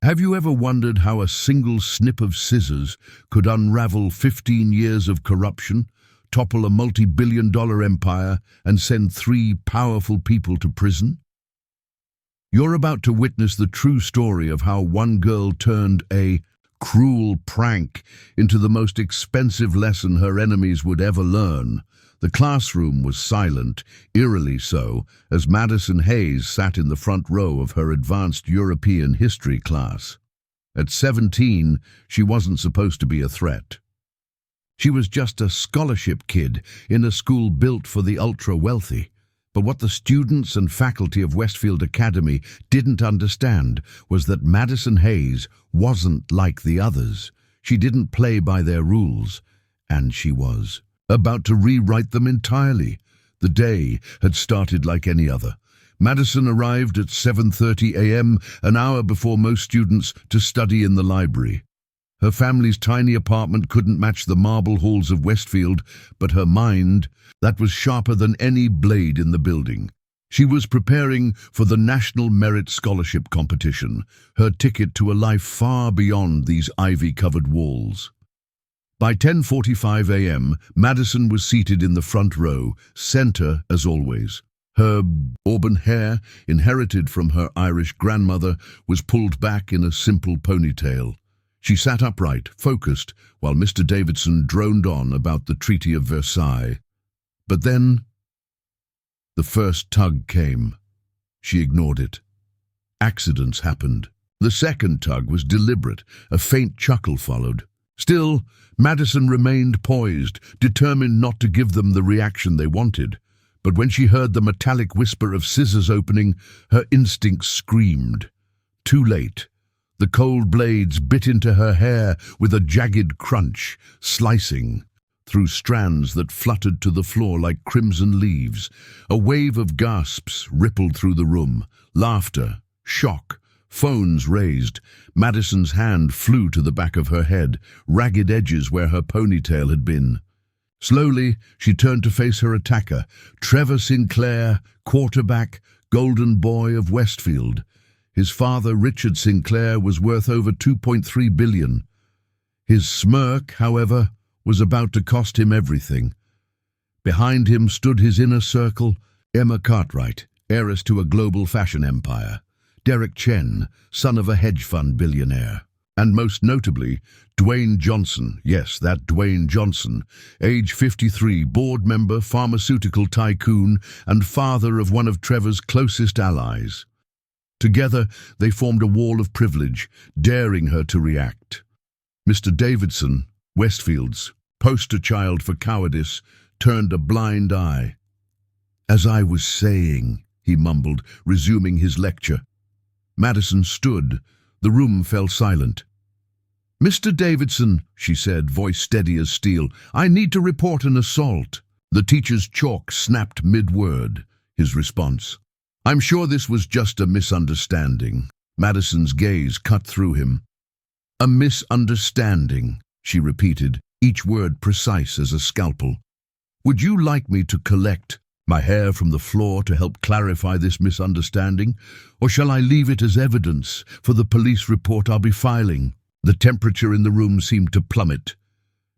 Have you ever wondered how a single snip of scissors could unravel 15 years of corruption, topple a multi-billion-dollar empire, and send three powerful people to prison? You're about to witness the true story of how one girl turned a cruel prank into the most expensive lesson her enemies would ever learn. The classroom was silent, eerily so, as Madison Hayes sat in the front row of her advanced European history class. At 17, she wasn't supposed to be a threat. She was just a scholarship kid in a school built for the ultra-wealthy. But what the students and faculty of Westfield Academy didn't understand was that Madison Hayes wasn't like the others. She didn't play by their rules, and she was about to rewrite them entirely. The day had started like any other. Madison arrived at 7:30 a.m., an hour before most students, to study in the library. Her family's tiny apartment couldn't match the marble halls of Westfield, but her mind, that was sharper than any blade in the building. She was preparing for the National Merit Scholarship Competition, her ticket to a life far beyond these ivy-covered walls. By 10:45 a.m., Madison was seated in the front row, center as always. Her auburn hair, inherited from her Irish grandmother, was pulled back in a simple ponytail. She sat upright, focused, while Mr. Davidson droned on about the Treaty of Versailles. But then, the first tug came. She ignored it. Accidents happened. The second tug was deliberate. A faint chuckle followed. Still, Madison remained poised, determined not to give them the reaction they wanted. But when she heard the metallic whisper of scissors opening, her instincts screamed. Too late. The cold blades bit into her hair with a jagged crunch, slicing through strands that fluttered to the floor like crimson leaves. A wave of gasps rippled through the room. Laughter, shock, phones raised. Madison's hand flew to the back of her head, ragged edges where her ponytail had been. Slowly, she turned to face her attacker, Trevor Sinclair, quarterback, golden boy of Westfield. His father, Richard Sinclair, was worth over $2.3 billion. His smirk, however, was about to cost him everything. Behind him stood his inner circle, Emma Cartwright, heiress to a global fashion empire, Derek Chen, son of a hedge fund billionaire, and most notably, Dwayne Johnson, yes, that Dwayne Johnson, age 53, board member, pharmaceutical tycoon, and father of one of Trevor's closest allies. Together, they formed a wall of privilege, daring her to react. Mr. Davidson, Westfield's poster child for cowardice, turned a blind eye. "As I was saying," he mumbled, resuming his lecture. Madison stood. The room fell silent. "Mr. Davidson," she said, voice steady as steel, "I need to report an assault." The teacher's chalk snapped mid-word, his response. "I'm sure this was just a misunderstanding." Madison's gaze cut through him. "A misunderstanding," she repeated, each word precise as a scalpel. "Would you like me to collect my hair from the floor to help clarify this misunderstanding, or shall I leave it as evidence for the police report I'll be filing?" The temperature in the room seemed to plummet.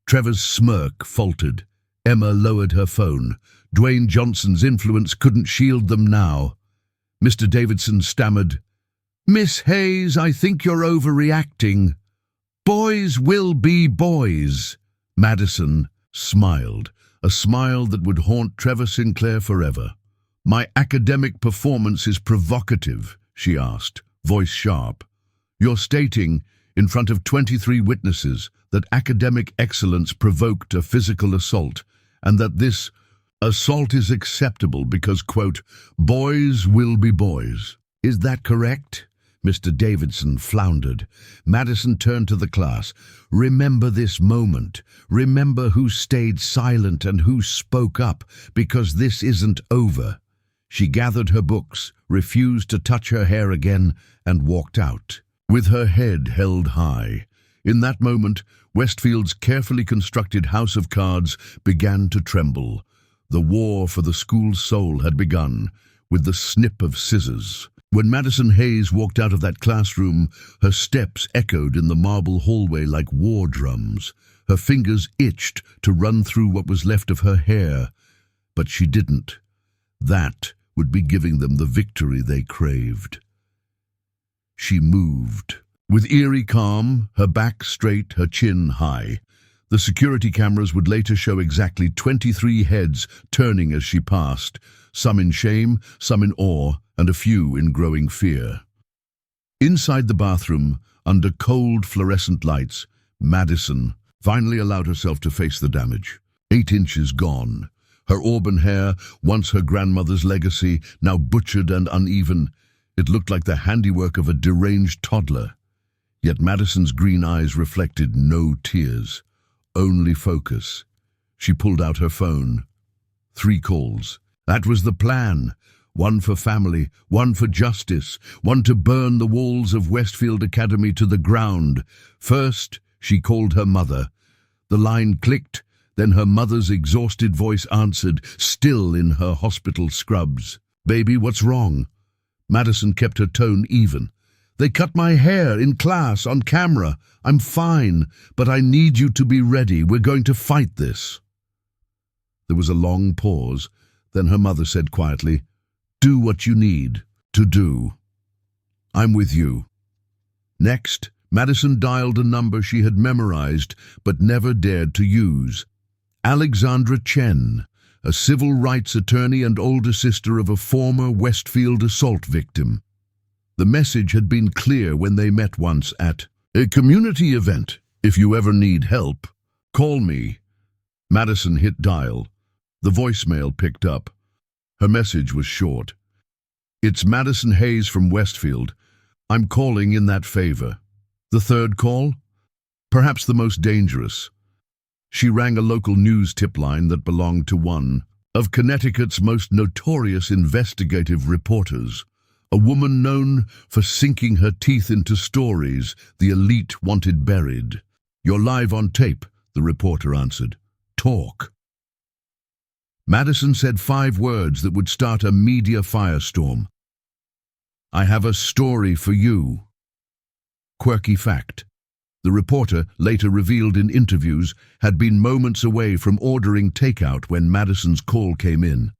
Trevor's smirk faltered. Emma lowered her phone. Dwayne Johnson's influence couldn't shield them now. Mr. Davidson stammered, "Miss Hayes, I think you're overreacting. Boys will be boys." Madison smiled, a smile that would haunt Trevor Sinclair forever. "My academic performance is provocative," she asked, voice sharp. "You're stating, in front of 23 witnesses, that academic excellence provoked a physical assault, and that this assault is acceptable because, quote, boys will be boys. Is that correct?" Mr. Davidson floundered. Madison turned to the class. "Remember this moment. Remember who stayed silent and who spoke up, because this isn't over." She gathered her books, refused to touch her hair again, and walked out, with her head held high. In that moment, Westfield's carefully constructed house of cards began to tremble. The war for the school's soul had begun, with the snip of scissors. When Madison Hayes walked out of that classroom, her steps echoed in the marble hallway like war drums. Her fingers itched to run through what was left of her hair, but she didn't. That would be giving them the victory they craved. She moved. With eerie calm, her back straight, her chin high. The security cameras would later show exactly 23 heads turning as she passed, some in shame, some in awe, and a few in growing fear. Inside the bathroom, under cold fluorescent lights, Madison finally allowed herself to face the damage. 8 inches gone. Her auburn hair, once her grandmother's legacy, now butchered and uneven. It looked like the handiwork of a deranged toddler. Yet Madison's green eyes reflected no tears, only focus. She pulled out her phone. 3 calls. That was the plan. 1 for family, 1 for justice, 1 to burn the walls of Westfield Academy to the ground. First, she called her mother. The line clicked, then her mother's exhausted voice answered, still in her hospital scrubs. "Baby, what's wrong?" Madison kept her tone even. "They cut my hair in class on camera. I'm fine, but I need you to be ready. We're going to fight this." There was a long pause. Then her mother said quietly, "Do what you need to do. I'm with you." Next, Madison dialed a number she had memorized but never dared to use. Alexandra Chen, a civil rights attorney and older sister of a former Westfield assault victim. The message had been clear when they met once at a community event. "If you ever need help, call me." Madison hit dial. The voicemail picked up. Her message was short. "It's Madison Hayes from Westfield. I'm calling in that favor." The third call? Perhaps the most dangerous. She rang a local news tip line that belonged to one of Connecticut's most notorious investigative reporters, a woman known for sinking her teeth into stories the elite wanted buried. "You're live on tape," the reporter answered. "Talk." Madison said 5 words that would start a media firestorm. "I have a story for you." Quirky fact. The reporter, later revealed in interviews, had been moments away from ordering takeout when Madison's call came in.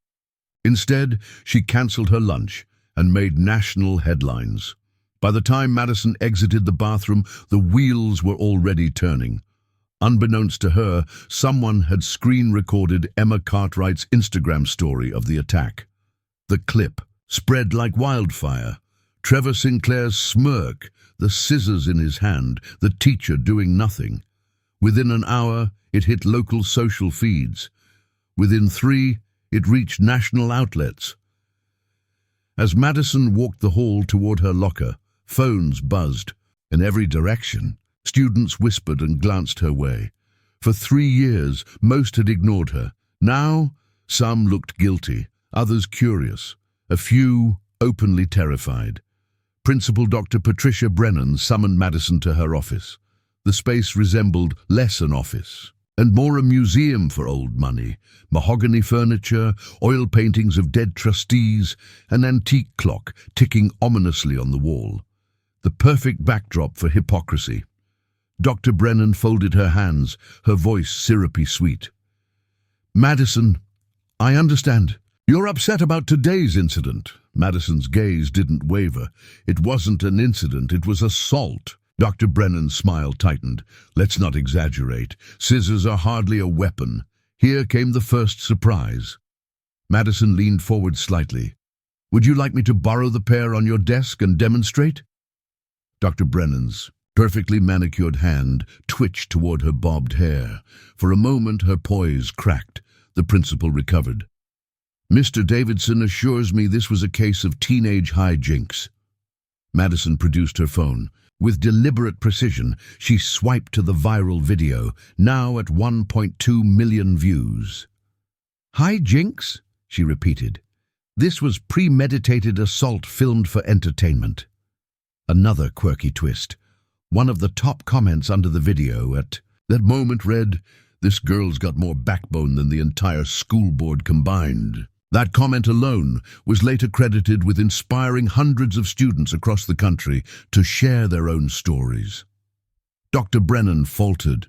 Instead, she cancelled her lunch and made national headlines. By the time Madison exited the bathroom, the wheels were already turning. Unbeknownst to her, someone had screen-recorded Emma Cartwright's Instagram story of the attack. The clip spread like wildfire. Trevor Sinclair's smirk, the scissors in his hand, the teacher doing nothing. Within an hour, it hit local social feeds. Within 3, it reached national outlets. As Madison walked the hall toward her locker, phones buzzed. In every direction, students whispered and glanced her way. For 3 years, most had ignored her. Now, some looked guilty, others curious, a few openly terrified. Principal Dr. Patricia Brennan summoned Madison to her office. The space resembled less an office and more a museum for old money. Mahogany furniture, oil paintings of dead trustees, an antique clock ticking ominously on the wall. The perfect backdrop for hypocrisy. Dr. Brennan folded her hands, her voice syrupy sweet. "Madison, I understand. You're upset about today's incident." Madison's gaze didn't waver. "It wasn't an incident, it was assault." Dr. Brennan's smile tightened. "Let's not exaggerate. Scissors are hardly a weapon." Here came the first surprise. Madison leaned forward slightly. "Would you like me to borrow the pair on your desk and demonstrate?" Dr. Brennan's perfectly manicured hand twitched toward her bobbed hair. For a moment her poise cracked. The principal recovered. "Mr. Davidson assures me this was a case of teenage hijinks." Madison produced her phone. With deliberate precision, she swiped to the viral video, now at 1.2 million views. "Hijinks?" she repeated. "This was premeditated assault filmed for entertainment." Another quirky twist. One of the top comments under the video at that moment read, "This girl's got more backbone than the entire school board combined." That comment alone was later credited with inspiring hundreds of students across the country to share their own stories. Dr. Brennan faltered.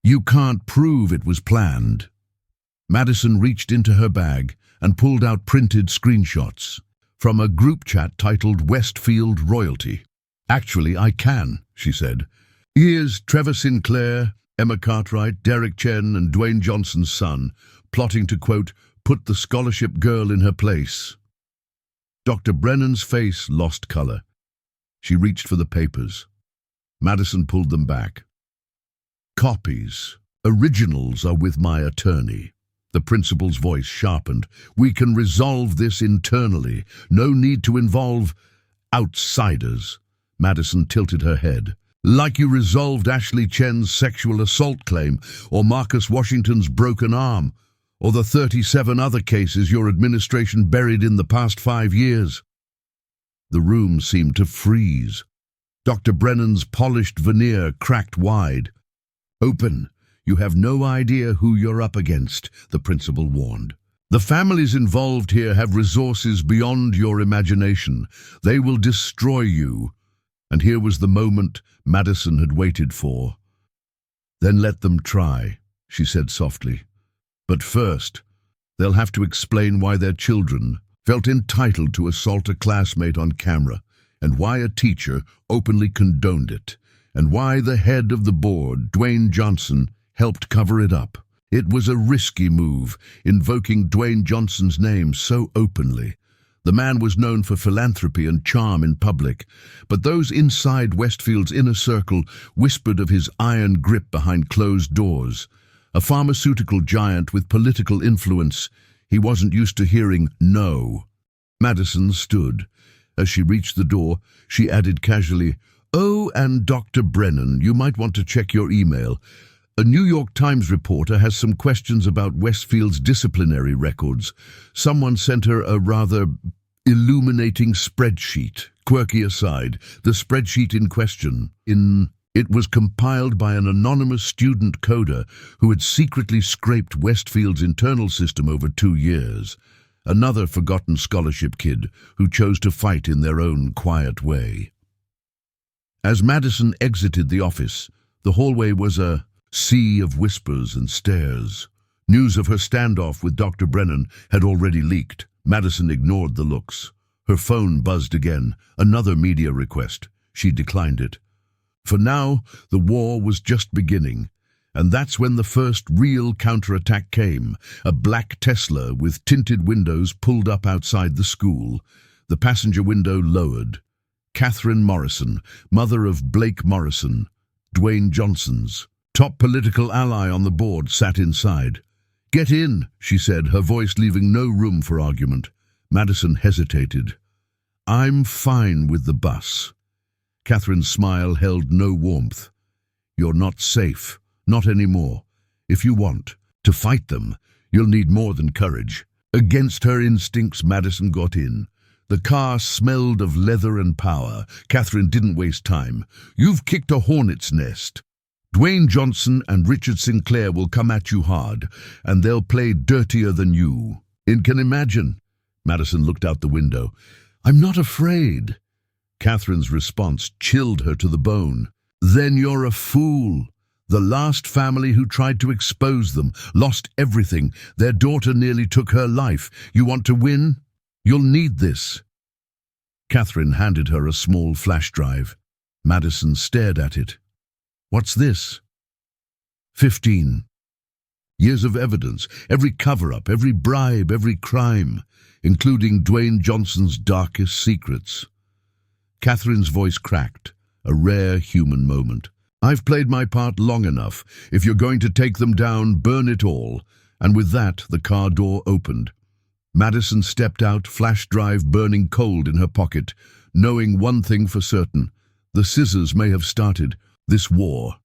"You can't prove it was planned." Madison reached into her bag and pulled out printed screenshots from a group chat titled Westfield Royalty. "Actually, I can," she said. "Here's Trevor Sinclair, Emma Cartwright, Derek Chen, and Dwayne Johnson's son, plotting to, quote, put the scholarship girl in her place." Dr. Brennan's face lost color. She reached for the papers. Madison pulled them back. "Copies. Originals are with my attorney." The principal's voice sharpened. "We can resolve this internally. No need to involve outsiders." Madison tilted her head. "Like you resolved Ashley Chen's sexual assault claim, or Marcus Washington's broken arm, or the 37 other cases your administration buried in the past 5 years. The room seemed to freeze. Dr. Brennan's polished veneer cracked wide. "Open. You have no idea who you're up against," the principal warned. "The families involved here have resources beyond your imagination. They will destroy you." And here was the moment Madison had waited for. "Then let them try," she said softly. "But first, they'll have to explain why their children felt entitled to assault a classmate on camera, and why a teacher openly condoned it, and why the head of the board, Dwayne Johnson, helped cover it up. It was a risky move, invoking Dwayne Johnson's name so openly. The man was known for philanthropy and charm in public, but those inside Westfield's inner circle whispered of his iron grip behind closed doors. A pharmaceutical giant with political influence, he wasn't used to hearing no. Madison stood. As she reached the door, she added casually, "Oh, and Dr. Brennan, you might want to check your email. A New York Times reporter has some questions about Westfield's disciplinary records. Someone sent her a rather illuminating spreadsheet. Quirky aside, the spreadsheet in question, it was compiled by an anonymous student coder who had secretly scraped Westfield's internal system over 2 years. Another forgotten scholarship kid who chose to fight in their own quiet way." As Madison exited the office, the hallway was a sea of whispers and stares. News of her standoff with Dr. Brennan had already leaked. Madison ignored the looks. Her phone buzzed again. Another media request. She declined it. For now, the war was just beginning. And that's when the first real counterattack came. A black Tesla with tinted windows pulled up outside the school. The passenger window lowered. Catherine Morrison, mother of Blake Morrison, Dwayne Johnson's top political ally on the board, sat inside. "Get in," she said, her voice leaving no room for argument. Madison hesitated. "I'm fine with the bus." Catherine's smile held no warmth. "You're not safe. Not anymore. If you want to fight them, you'll need more than courage." Against her instincts, Madison got in. The car smelled of leather and power. Catherine didn't waste time. "You've kicked a hornet's nest. Dwayne Johnson and Richard Sinclair will come at you hard, and they'll play dirtier than you. Can imagine." Madison looked out the window. "I'm not afraid." Catherine's response chilled her to the bone. "Then you're a fool. The last family who tried to expose them lost everything. Their daughter nearly took her life. You want to win? You'll need this." Catherine handed her a small flash drive. Madison stared at it. "What's this?" 15. Years of evidence, every cover-up, every bribe, every crime, including Dwayne Johnson's darkest secrets. Catherine's voice cracked, a rare human moment. "I've played my part long enough. If you're going to take them down, burn it all." And with that, the car door opened. Madison stepped out, flash drive burning cold in her pocket, knowing one thing for certain. The scissors may have started this war,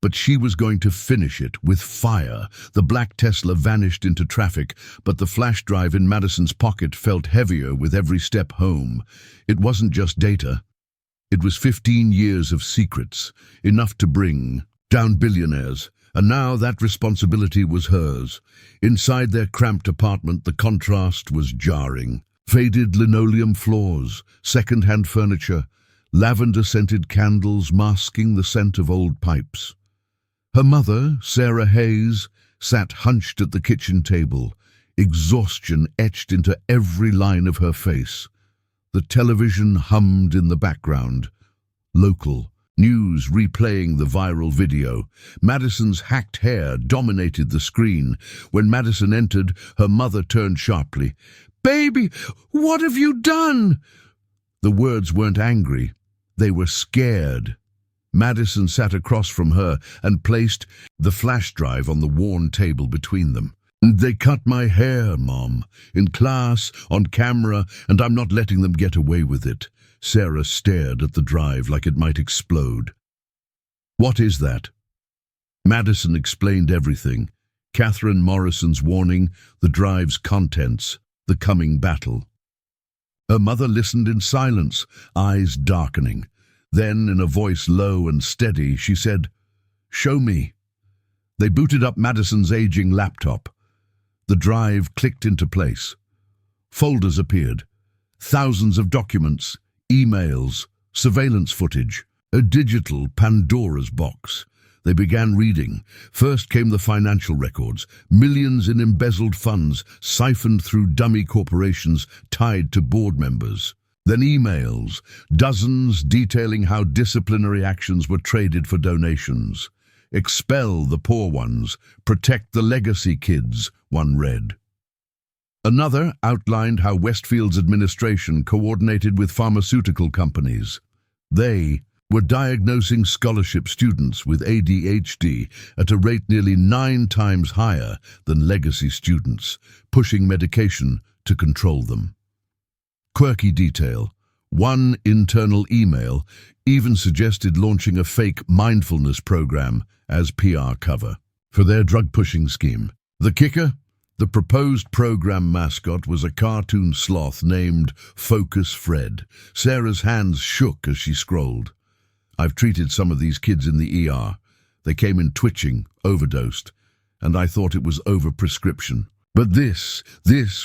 but she was going to finish it with fire. The black Tesla vanished into traffic, but the flash drive in Madison's pocket felt heavier with every step home. It wasn't just data. It was 15 years of secrets, enough to bring down billionaires And now that responsibility was hers. Inside their cramped apartment, the contrast was jarring. Faded linoleum floors, second-hand furniture, lavender-scented candles masking the scent of old pipes. Her mother, Sarah Hayes, sat hunched at the kitchen table, exhaustion etched into every line of her face. The television hummed in the background. Local news replaying the viral video. Madison's hacked hair dominated the screen. When Madison entered, her mother turned sharply. "Baby, what have you done?" The words weren't angry. They were scared. Madison sat across from her and placed the flash drive on the worn table between them. "They cut my hair, Mom, in class, on camera, and I'm not letting them get away with it." Sarah stared at the drive like it might explode. "What is that?" Madison explained everything. Catherine Morrison's warning, the drive's contents, the coming battle. Her mother listened in silence, eyes darkening. Then, in a voice low and steady, she said, "Show me." They booted up Madison's aging laptop. The drive clicked into place. Folders appeared. Thousands of documents, emails, surveillance footage, a digital Pandora's box. They began reading. First came the financial records, millions in embezzled funds siphoned through dummy corporations tied to board members. Then emails, dozens detailing how disciplinary actions were traded for donations. "Expel the poor ones, protect the legacy kids," one read. Another outlined how Westfield's administration coordinated with pharmaceutical companies. They were diagnosing scholarship students with ADHD at a rate nearly 9 times higher than legacy students, pushing medication to control them. Quirky detail. One internal email even suggested launching a fake mindfulness program as PR cover for their drug-pushing scheme. The kicker? The proposed program mascot was a cartoon sloth named Focus Fred. Sarah's hands shook as she scrolled. "I've treated some of these kids in the ER. They came in twitching, overdosed, and I thought it was overprescription. But this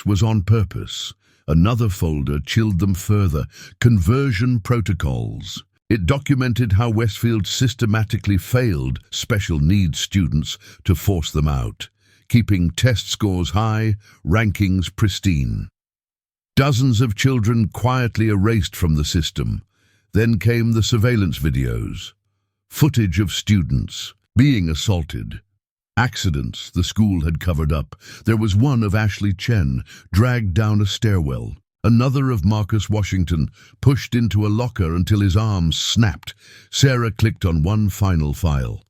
was on purpose." Another folder chilled them further. Conversion protocols. It documented how Westfield systematically failed special needs students to force them out, keeping test scores high, rankings pristine. Dozens of children quietly erased from the system. Then came the surveillance videos. Footage of students being assaulted. Accidents the school had covered up. There was one of Ashley Chen, dragged down a stairwell. Another of Marcus Washington, pushed into a locker until his arms snapped. Sarah clicked on one final file.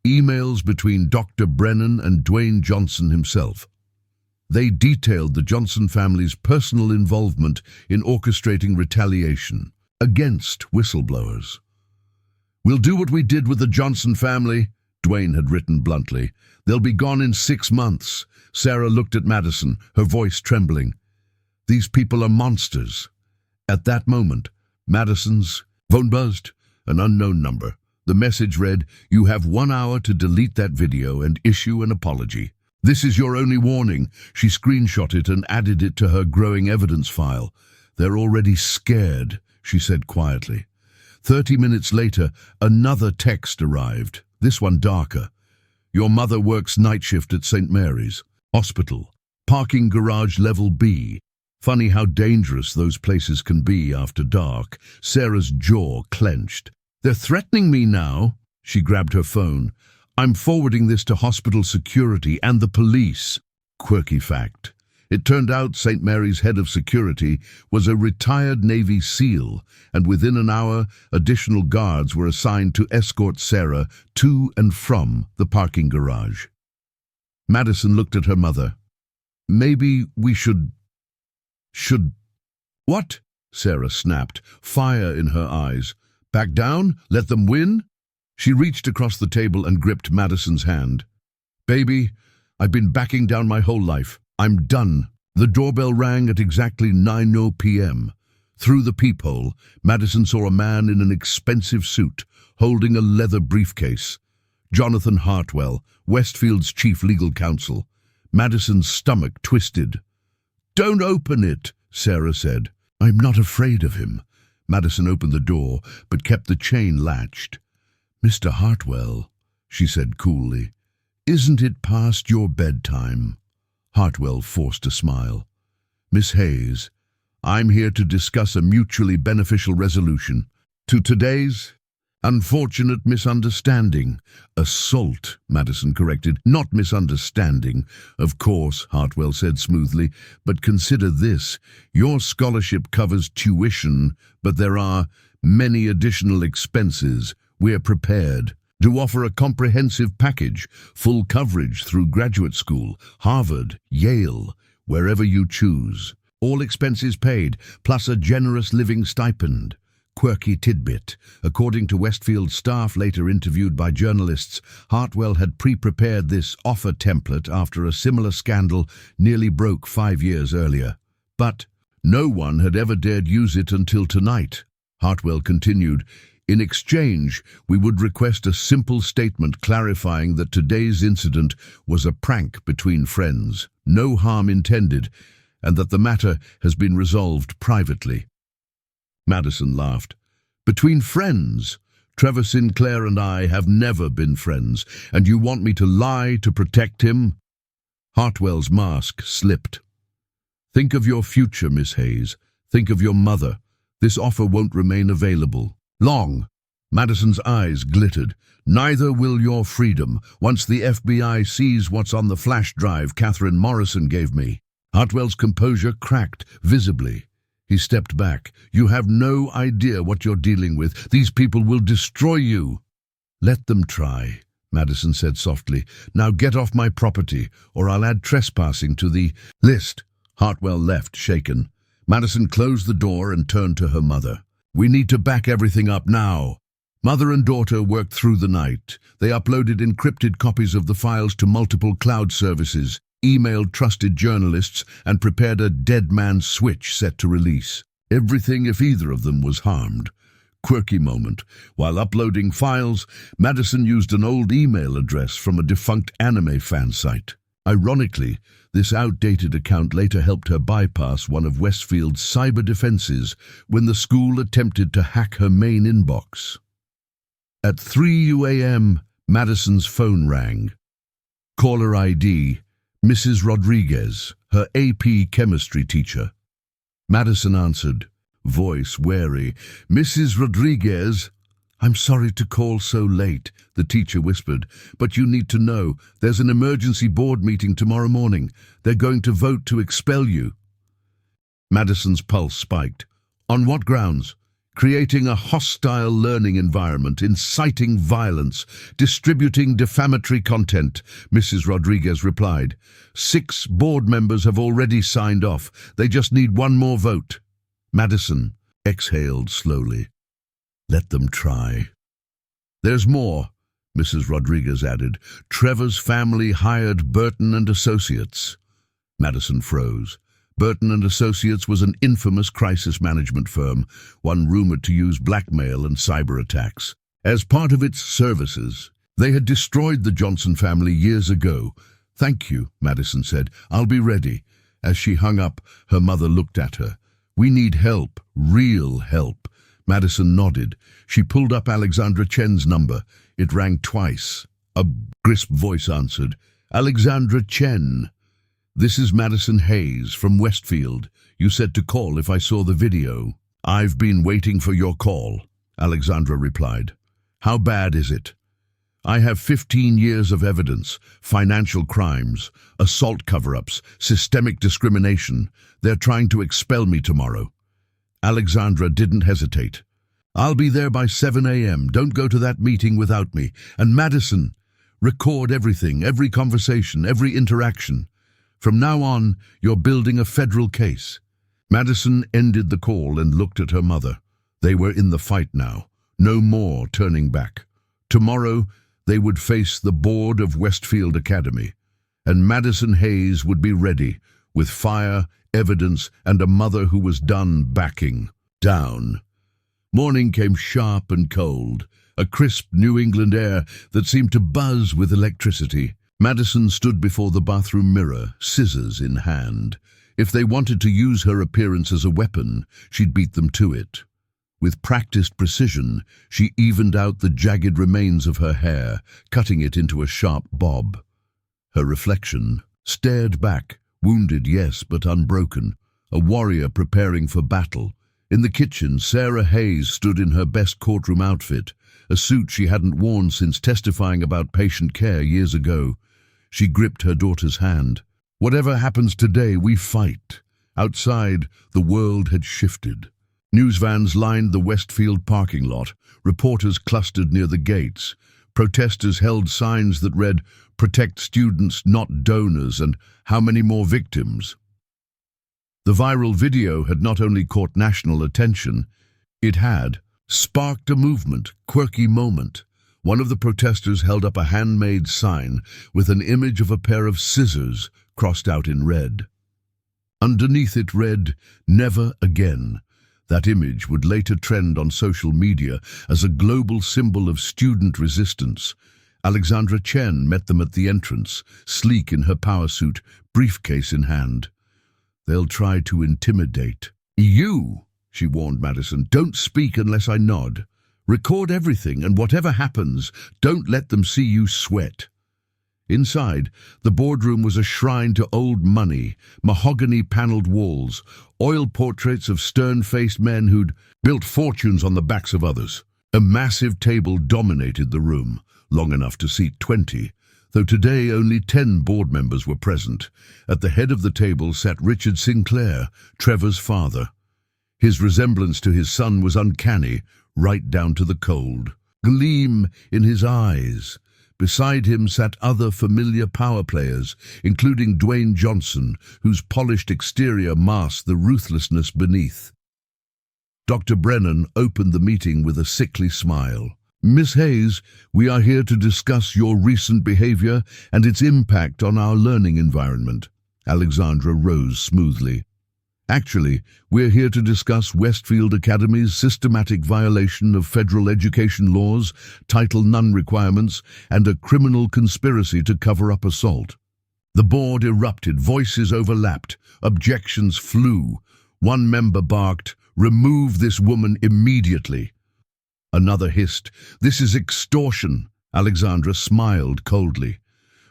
Emails between Dr. Brennan and Dwayne Johnson himself. They detailed the Johnson family's personal involvement in orchestrating retaliation against whistleblowers. "We'll do what we did with the Johnson family," Dwayne had written bluntly. "They'll be gone in 6 months. Sarah looked at Madison, her voice trembling. "These people are monsters." At that moment, Madison's phone buzzed, an unknown number. The message read, "You have 1 hour to delete that video and issue an apology. This is your only warning." She screenshot it and added it to her growing evidence file. "They're already scared," she said quietly. 30 minutes later, another text arrived, this one darker. "Your mother works night shift at St. Mary's Hospital, parking garage level B." Funny how dangerous those places can be after dark. Sarah's jaw clenched. "They're threatening me now." She grabbed her phone. "I'm forwarding this to hospital security and the police." Quirky fact. It turned out St. Mary's head of security was a retired Navy SEAL, and within an hour, additional guards were assigned to escort Sarah to and from the parking garage. Madison looked at her mother. "Maybe we should... What?" Sarah snapped, fire in her eyes. "Back down? Let them win?" She reached across the table and gripped Madison's hand. "Baby, I've been backing down my whole life. I'm done." The doorbell rang at exactly 9:00 p.m. Through the peephole, Madison saw a man in an expensive suit, holding a leather briefcase. Jonathan Hartwell, Westfield's chief legal counsel. Madison's stomach twisted. "Don't open it," Sarah said. "I'm not afraid of him." Madison opened the door, but kept the chain latched. "Mr. Hartwell," she said coolly, "isn't it past your bedtime?" Hartwell forced a smile. "Miss Hayes, I'm here to discuss a mutually beneficial resolution to today's unfortunate misunderstanding." "Assault," Madison corrected, "not misunderstanding." "Of course," Hartwell said smoothly, "but consider this. Your scholarship covers tuition, but there are many additional expenses. We're prepared to offer a comprehensive package, full coverage through graduate school, Harvard, Yale, wherever you choose. All expenses paid, plus a generous living stipend." Quirky tidbit. According to Westfield staff later interviewed by journalists, Hartwell had pre-prepared this offer template after a similar scandal nearly broke 5 years earlier. But no one had ever dared use it until tonight. Hartwell continued, "In exchange, we would request a simple statement clarifying that today's incident was a prank between friends, no harm intended, and that the matter has been resolved privately." Madison laughed. "Between friends? Trevor Sinclair and I have never been friends, and you want me to lie to protect him?" Hartwell's mask slipped. "Think of your future, Miss Hayes. Think of your mother. This offer won't remain available long." Madison's eyes glittered. "Neither will your freedom, once the FBI sees what's on the flash drive Catherine Morrison gave me." Hartwell's composure cracked visibly. He stepped back. "You have no idea what you're dealing with. These people will destroy you." "Let them try," Madison said softly. "Now get off my property, or I'll add trespassing to the list." Hartwell left, shaken. Madison closed the door and turned to her mother. "We need to back everything up now." Mother and daughter worked through the night. They uploaded encrypted copies of the files to multiple cloud services, emailed trusted journalists, and prepared a dead man's switch set to release. Everything if either of them was harmed. Quirky moment. While uploading files, Madison used an old email address from a defunct anime fan site. Ironically, this outdated account later helped her bypass one of Westfield's cyber defenses when the school attempted to hack her main inbox. At 3 a.m., Madison's phone rang. Caller ID, Mrs. Rodriguez, her AP chemistry teacher. Madison answered, voice wary. "Mrs. Rodriguez." "I'm sorry to call so late," the teacher whispered, "but you need to know, there's an emergency board meeting tomorrow morning. They're going to vote to expel you." Madison's pulse spiked. "On what grounds?" "Creating a hostile learning environment, inciting violence, distributing defamatory content," Mrs. Rodriguez replied. "6 board members have already signed off. They just need one more vote." Madison exhaled slowly. "Let them try." "There's more," Mrs. Rodriguez added. "Trevor's family hired Burton and Associates." Madison froze. Burton and Associates was an infamous crisis management firm, one rumored to use blackmail and cyber attacks. As part of its services, they had destroyed the Johnson family years ago. "Thank you," Madison said. "I'll be ready." As she hung up, her mother looked at her. "We need help, real help." Madison nodded. She pulled up Alexandra Chen's number. It rang twice. A crisp voice answered. "Alexandra Chen. This is Madison Hayes from Westfield. You said to call if I saw the video." "I've been waiting for your call," Alexandra replied. "How bad is it?" "I have 15 years of evidence, financial crimes, assault cover-ups, systemic discrimination. They're trying to expel me tomorrow." Alexandra didn't hesitate. "I'll be there by 7 a.m. Don't go to that meeting without me. And Madison, record everything, every conversation, every interaction. From now on, you're building a federal case." Madison ended the call and looked at her mother. They were in the fight now. No more turning back. Tomorrow, they would face the board of Westfield Academy. And Madison Hayes would be ready, with fire, evidence, and a mother who was done backing down. Morning came sharp and cold. a crisp New England air that seemed to buzz with electricity. Madison stood before the bathroom mirror, scissors in hand. If they wanted to use her appearance as a weapon, she'd beat them to it. With practiced precision, she evened out the jagged remains of her hair, cutting it into a sharp bob. Her reflection stared back, wounded, yes, but unbroken, a warrior preparing for battle. In the kitchen, Sarah Hayes stood in her best courtroom outfit, a suit she hadn't worn since testifying about patient care years ago. She gripped her daughter's hand. Whatever happens today, we fight. Outside, the world had shifted. News vans lined the Westfield parking lot. Reporters clustered near the gates. Protesters held signs that read, "Protect students, not donors," and "How many more victims?" The viral video had not only caught national attention, it had sparked a movement, quirky moment. One of the protesters held up a handmade sign with an image of a pair of scissors crossed out in red. Underneath it read, "Never again." That image would later trend on social media as a global symbol of student resistance. Alexandra Chen met them at the entrance, sleek in her power suit, briefcase in hand. "They'll try to intimidate." "You," she warned Madison, "don't speak unless I nod. Record everything, and whatever happens, don't let them see you sweat." Inside, the boardroom was a shrine to old money, mahogany-paneled walls, oil portraits of stern-faced men who'd built fortunes on the backs of others. A massive table dominated the room, long enough to seat 20, though today only 10 board members were present. At the head of the table sat Richard Sinclair, Trevor's father. His resemblance to his son was uncanny, right down to the cold gleam in his eyes. Beside him sat other familiar power players, including Dwayne Johnson, whose polished exterior masked the ruthlessness beneath. Dr. Brennan opened the meeting with a sickly smile. "Miss Hayes, we are here to discuss your recent behavior and its impact on our learning environment." Alexandra rose smoothly. "Actually, we're here to discuss Westfield Academy's systematic violation of federal education laws, Title IX requirements, and a criminal conspiracy to cover up assault." The board erupted, voices overlapped, objections flew. One member barked, "Remove this woman immediately." Another hissed, "This is extortion." Alexandra smiled coldly.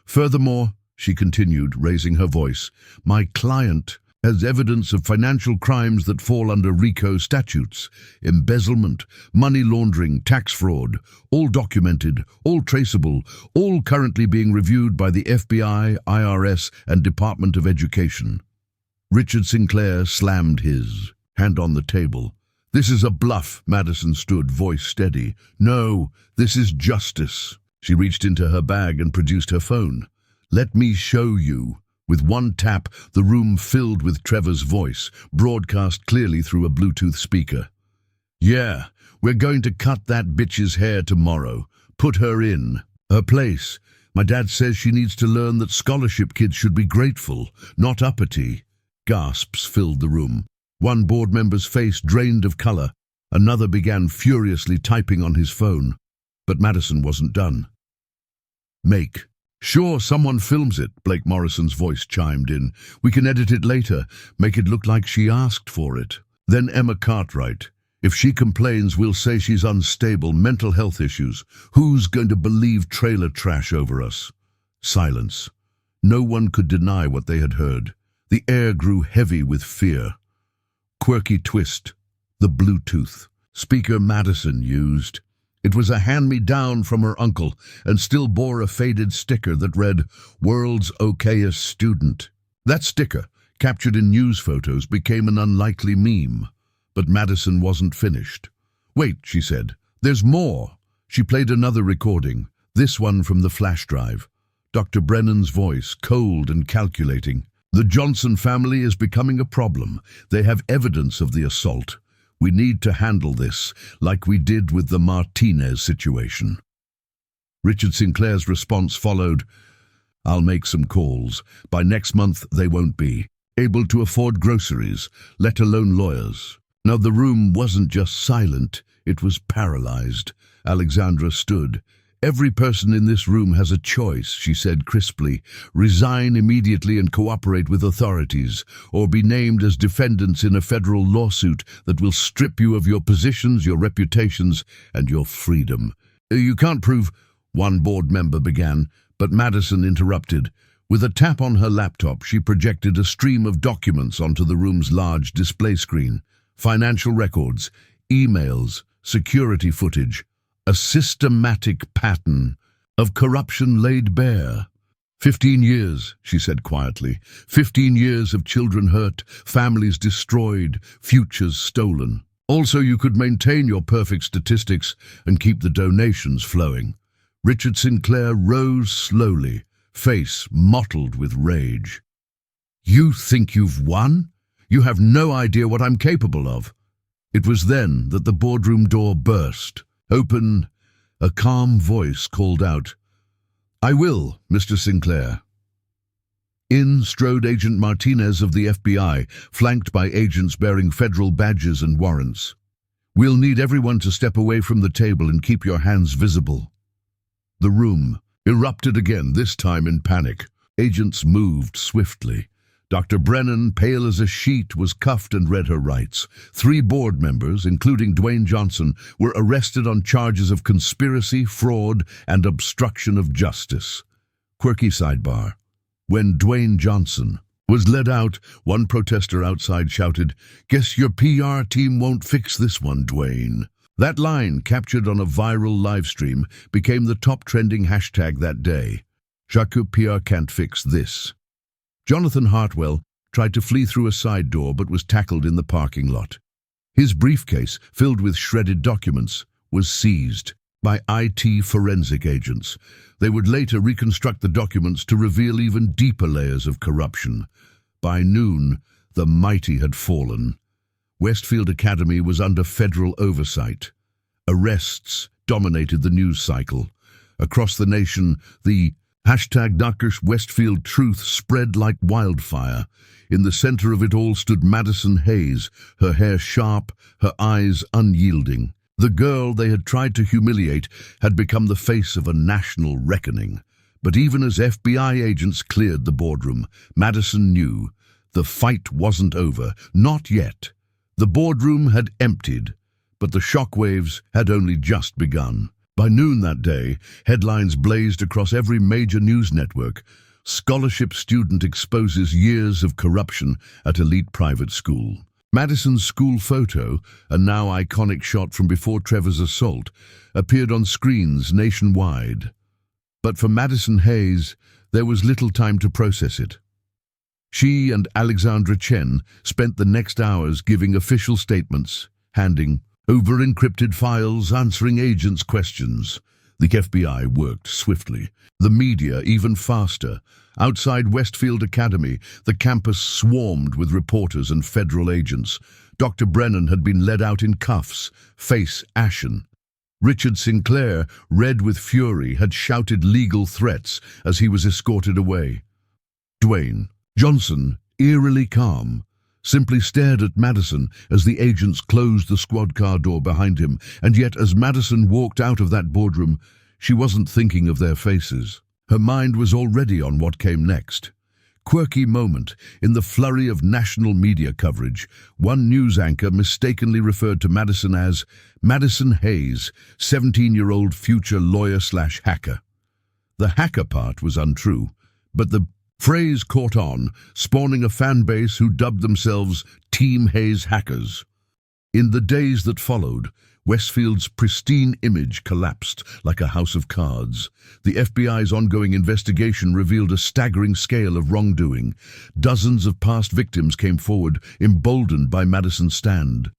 "Furthermore," she continued, raising her voice, "my client has evidence of financial crimes that fall under RICO statutes, embezzlement, money laundering, tax fraud, all documented, all traceable, all currently being reviewed by the FBI, IRS, and Department of Education." Richard Sinclair slammed his hand on the table. "This is a bluff," Madison stood, voice steady. "No, this is justice." She reached into her bag and produced her phone. "Let me show you." With one tap, the room filled with Trevor's voice, broadcast clearly through a Bluetooth speaker. "Yeah, we're going to cut that bitch's hair tomorrow. Put her in her place. My dad says she needs to learn that scholarship kids should be grateful, not uppity." Gasps filled the room. One board member's face drained of color. Another began furiously typing on his phone. But Madison wasn't done. "Make sure someone films it," Blake Morrison's voice chimed in. "We can edit it later, make it look like she asked for it." Then Emma Cartwright. "If she complains, we'll say she's unstable, mental health issues. Who's going to believe trailer trash over us?" Silence. No one could deny what they had heard. The air grew heavy with fear. Quirky twist. The Bluetooth speaker Madison used. It was a hand-me-down from her uncle and still bore a faded sticker that read, "World's okayest student." That sticker, captured in news photos, became an unlikely meme. But Madison wasn't finished. "Wait," she said, "there's more." She played another recording, this one from the flash drive. Dr. Brennan's voice, cold and calculating. "The Johnson family is becoming a problem. They have evidence of the assault. We need to handle this, like we did with the Martinez situation." Richard Sinclair's response followed, "I'll make some calls. By next month they won't be able to afford groceries, let alone lawyers." Now the room wasn't just silent, It was paralyzed. Alexandra stood. "Every person in this room has a choice," she said crisply. "Resign immediately and cooperate with authorities, or be named as defendants in a federal lawsuit that will strip you of your positions, your reputations, and your freedom." "You can't prove—" one board member began, but Madison interrupted. With a tap on her laptop, she projected a stream of documents onto the room's large display screen. Financial records, emails, security footage, a systematic pattern of corruption laid bare. 15 years, she said quietly. 15 years of children hurt, families destroyed, futures stolen. Also, you could maintain your perfect statistics and keep the donations flowing. Richard Sinclair rose slowly, face mottled with rage. "You think you've won? You have no idea what I'm capable of." It was then that the boardroom door burst. Open, a calm voice called out, "I will, Mr. Sinclair." In strode Agent Martinez of the FBI, flanked by agents bearing federal badges and warrants. "We'll need everyone to step away from the table and keep your hands visible." The room erupted again, this time in panic. Agents moved swiftly. Dr. Brennan, pale as a sheet, was cuffed and read her rights. 3 board members, including Dwayne Johnson, were arrested on charges of conspiracy, fraud, and obstruction of justice. Quirky sidebar. When Dwayne Johnson was led out, one protester outside shouted, "Guess your PR team won't fix this one, Dwayne." That line, captured on a viral livestream, became the top trending hashtag that day. Jacques PR can't fix this. Jonathan Hartwell tried to flee through a side door but was tackled in the parking lot. His briefcase, filled with shredded documents, was seized by IT forensic agents. They would later reconstruct the documents to reveal even deeper layers of corruption. By noon, the mighty had fallen. Westfield Academy was under federal oversight. Arrests dominated the news cycle. Across the nation, the #Darkish Westfield truth spread like wildfire. In the center of it all stood Madison Hayes, her hair sharp, her eyes unyielding. The girl they had tried to humiliate had become the face of a national reckoning. But even as FBI agents cleared the boardroom, Madison knew the fight wasn't over, not yet. The boardroom had emptied, but the shockwaves had only just begun. By noon that day, headlines blazed across every major news network. Scholarship student exposes years of corruption at elite private school. Madison's school photo, a now iconic shot from before Trevor's assault, appeared on screens nationwide. But for Madison Hayes, there was little time to process it. She and Alexandra Chen spent the next hours giving official statements, handing over encrypted files, answering agents' questions. The FBI worked swiftly. The media even faster. Outside Westfield Academy, the campus swarmed with reporters and federal agents. Dr. Brennan had been led out in cuffs, face ashen. Richard Sinclair, red with fury, had shouted legal threats as he was escorted away. Dwayne Johnson, eerily calm, simply stared at Madison as the agents closed the squad car door behind him, and yet as Madison walked out of that boardroom, she wasn't thinking of their faces. Her mind was already on what came next. Quirky moment. In the flurry of national media coverage, one news anchor mistakenly referred to Madison as Madison Hayes, 17-year-old future lawyer/hacker. The hacker part was untrue, but the phrase caught on, spawning a fan base who dubbed themselves Team Hayes Hackers. In the days that followed, Westfield's pristine image collapsed like a house of cards. The FBI's ongoing investigation revealed a staggering scale of wrongdoing. Dozens of past victims came forward, emboldened by Madison's stand.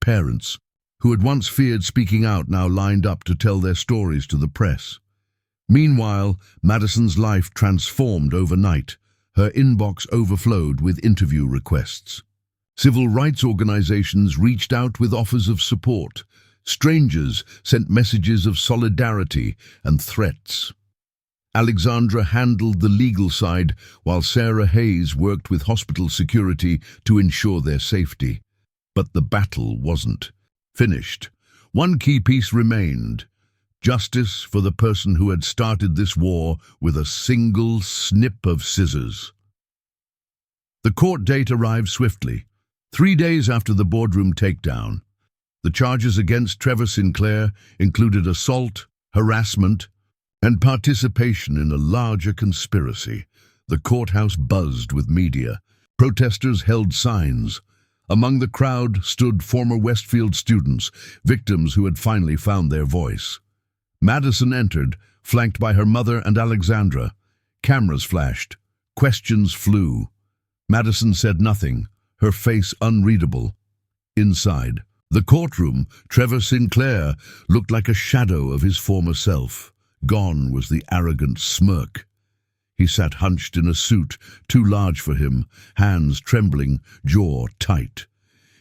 Parents, who had once feared speaking out, now lined up to tell their stories to the press. Meanwhile, Madison's life transformed overnight. Her inbox overflowed with interview requests. Civil rights organizations reached out with offers of support. Strangers sent messages of solidarity and threats. Alexandra handled the legal side, while Sarah Hayes worked with hospital security to ensure their safety. But the battle wasn't finished. One key piece remained: justice for the person who had started this war with a single snip of scissors. The court date arrived swiftly, 3 days after the boardroom takedown. The charges against Trevor Sinclair included assault, harassment, and participation in a larger conspiracy. The courthouse buzzed with media. Protesters held signs. Among the crowd stood former Westfield students, victims who had finally found their voice. Madison entered, flanked by her mother and Alexandra. Cameras flashed. Questions flew. Madison said nothing, her face unreadable. Inside the courtroom, Trevor Sinclair looked like a shadow of his former self. Gone was the arrogant smirk. He sat hunched in a suit too large for him, hands trembling, jaw tight.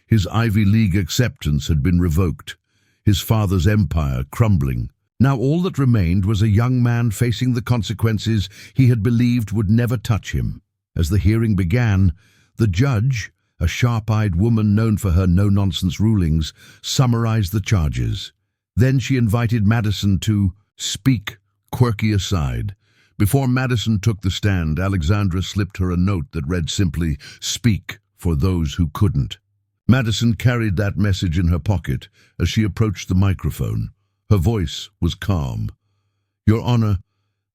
His Ivy League acceptance had been revoked, his father's empire crumbling. Now all that remained was a young man facing the consequences he had believed would never touch him. As the hearing began, the judge, a sharp-eyed woman known for her no-nonsense rulings, summarized the charges. Then she invited Madison to speak, quirky aside. Before Madison took the stand, Alexandra slipped her a note that read simply, "Speak for those who couldn't." Madison carried that message in her pocket as she approached the microphone. Her voice was calm. "Your Honor,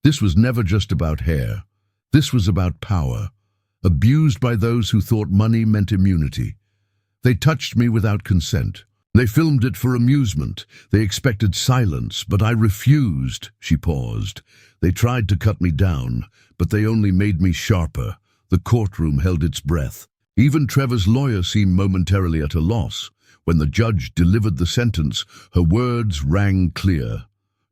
this was never just about hair. This was about power, abused by those who thought money meant immunity. They touched me without consent. They filmed it for amusement. They expected silence, but I refused." She paused. "They tried to cut me down, but they only made me sharper." The courtroom held its breath. Even Trevor's lawyer seemed momentarily at a loss. When the judge delivered the sentence, her words rang clear.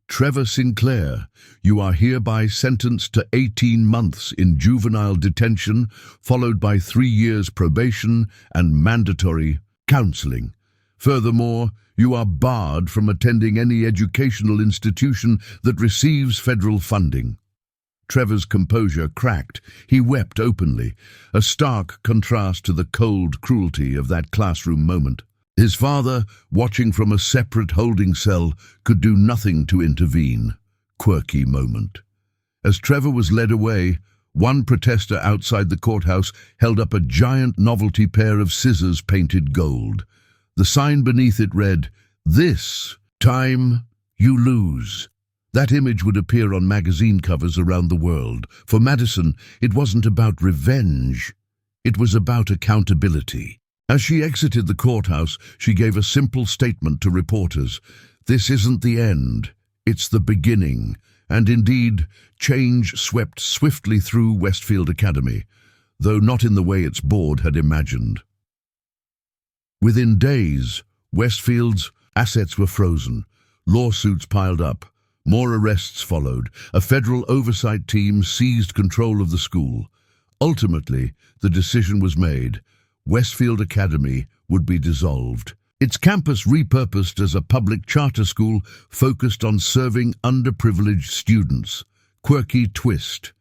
"Trevor Sinclair, you are hereby sentenced to 18 months in juvenile detention, followed by 3 years probation and mandatory counseling. Furthermore, you are barred from attending any educational institution that receives federal funding." Trevor's composure cracked. He wept openly, a stark contrast to the cold cruelty of that classroom moment. His father, watching from a separate holding cell, could do nothing to intervene. Quirky moment. As Trevor was led away, one protester outside the courthouse held up a giant novelty pair of scissors painted gold. The sign beneath it read, "This time you lose." That image would appear on magazine covers around the world. For Madison, it wasn't about revenge. It was about accountability. As she exited the courthouse, she gave a simple statement to reporters. This isn't the end. It's the beginning. And indeed, change swept swiftly through Westfield Academy, though not in the way its board had imagined. Within days, Westfield's assets were frozen. Lawsuits piled up. More arrests followed. A federal oversight team seized control of the school. Ultimately, the decision was made. Westfield Academy would be dissolved. Its campus repurposed as a public charter school focused on serving underprivileged students. Quirky twist.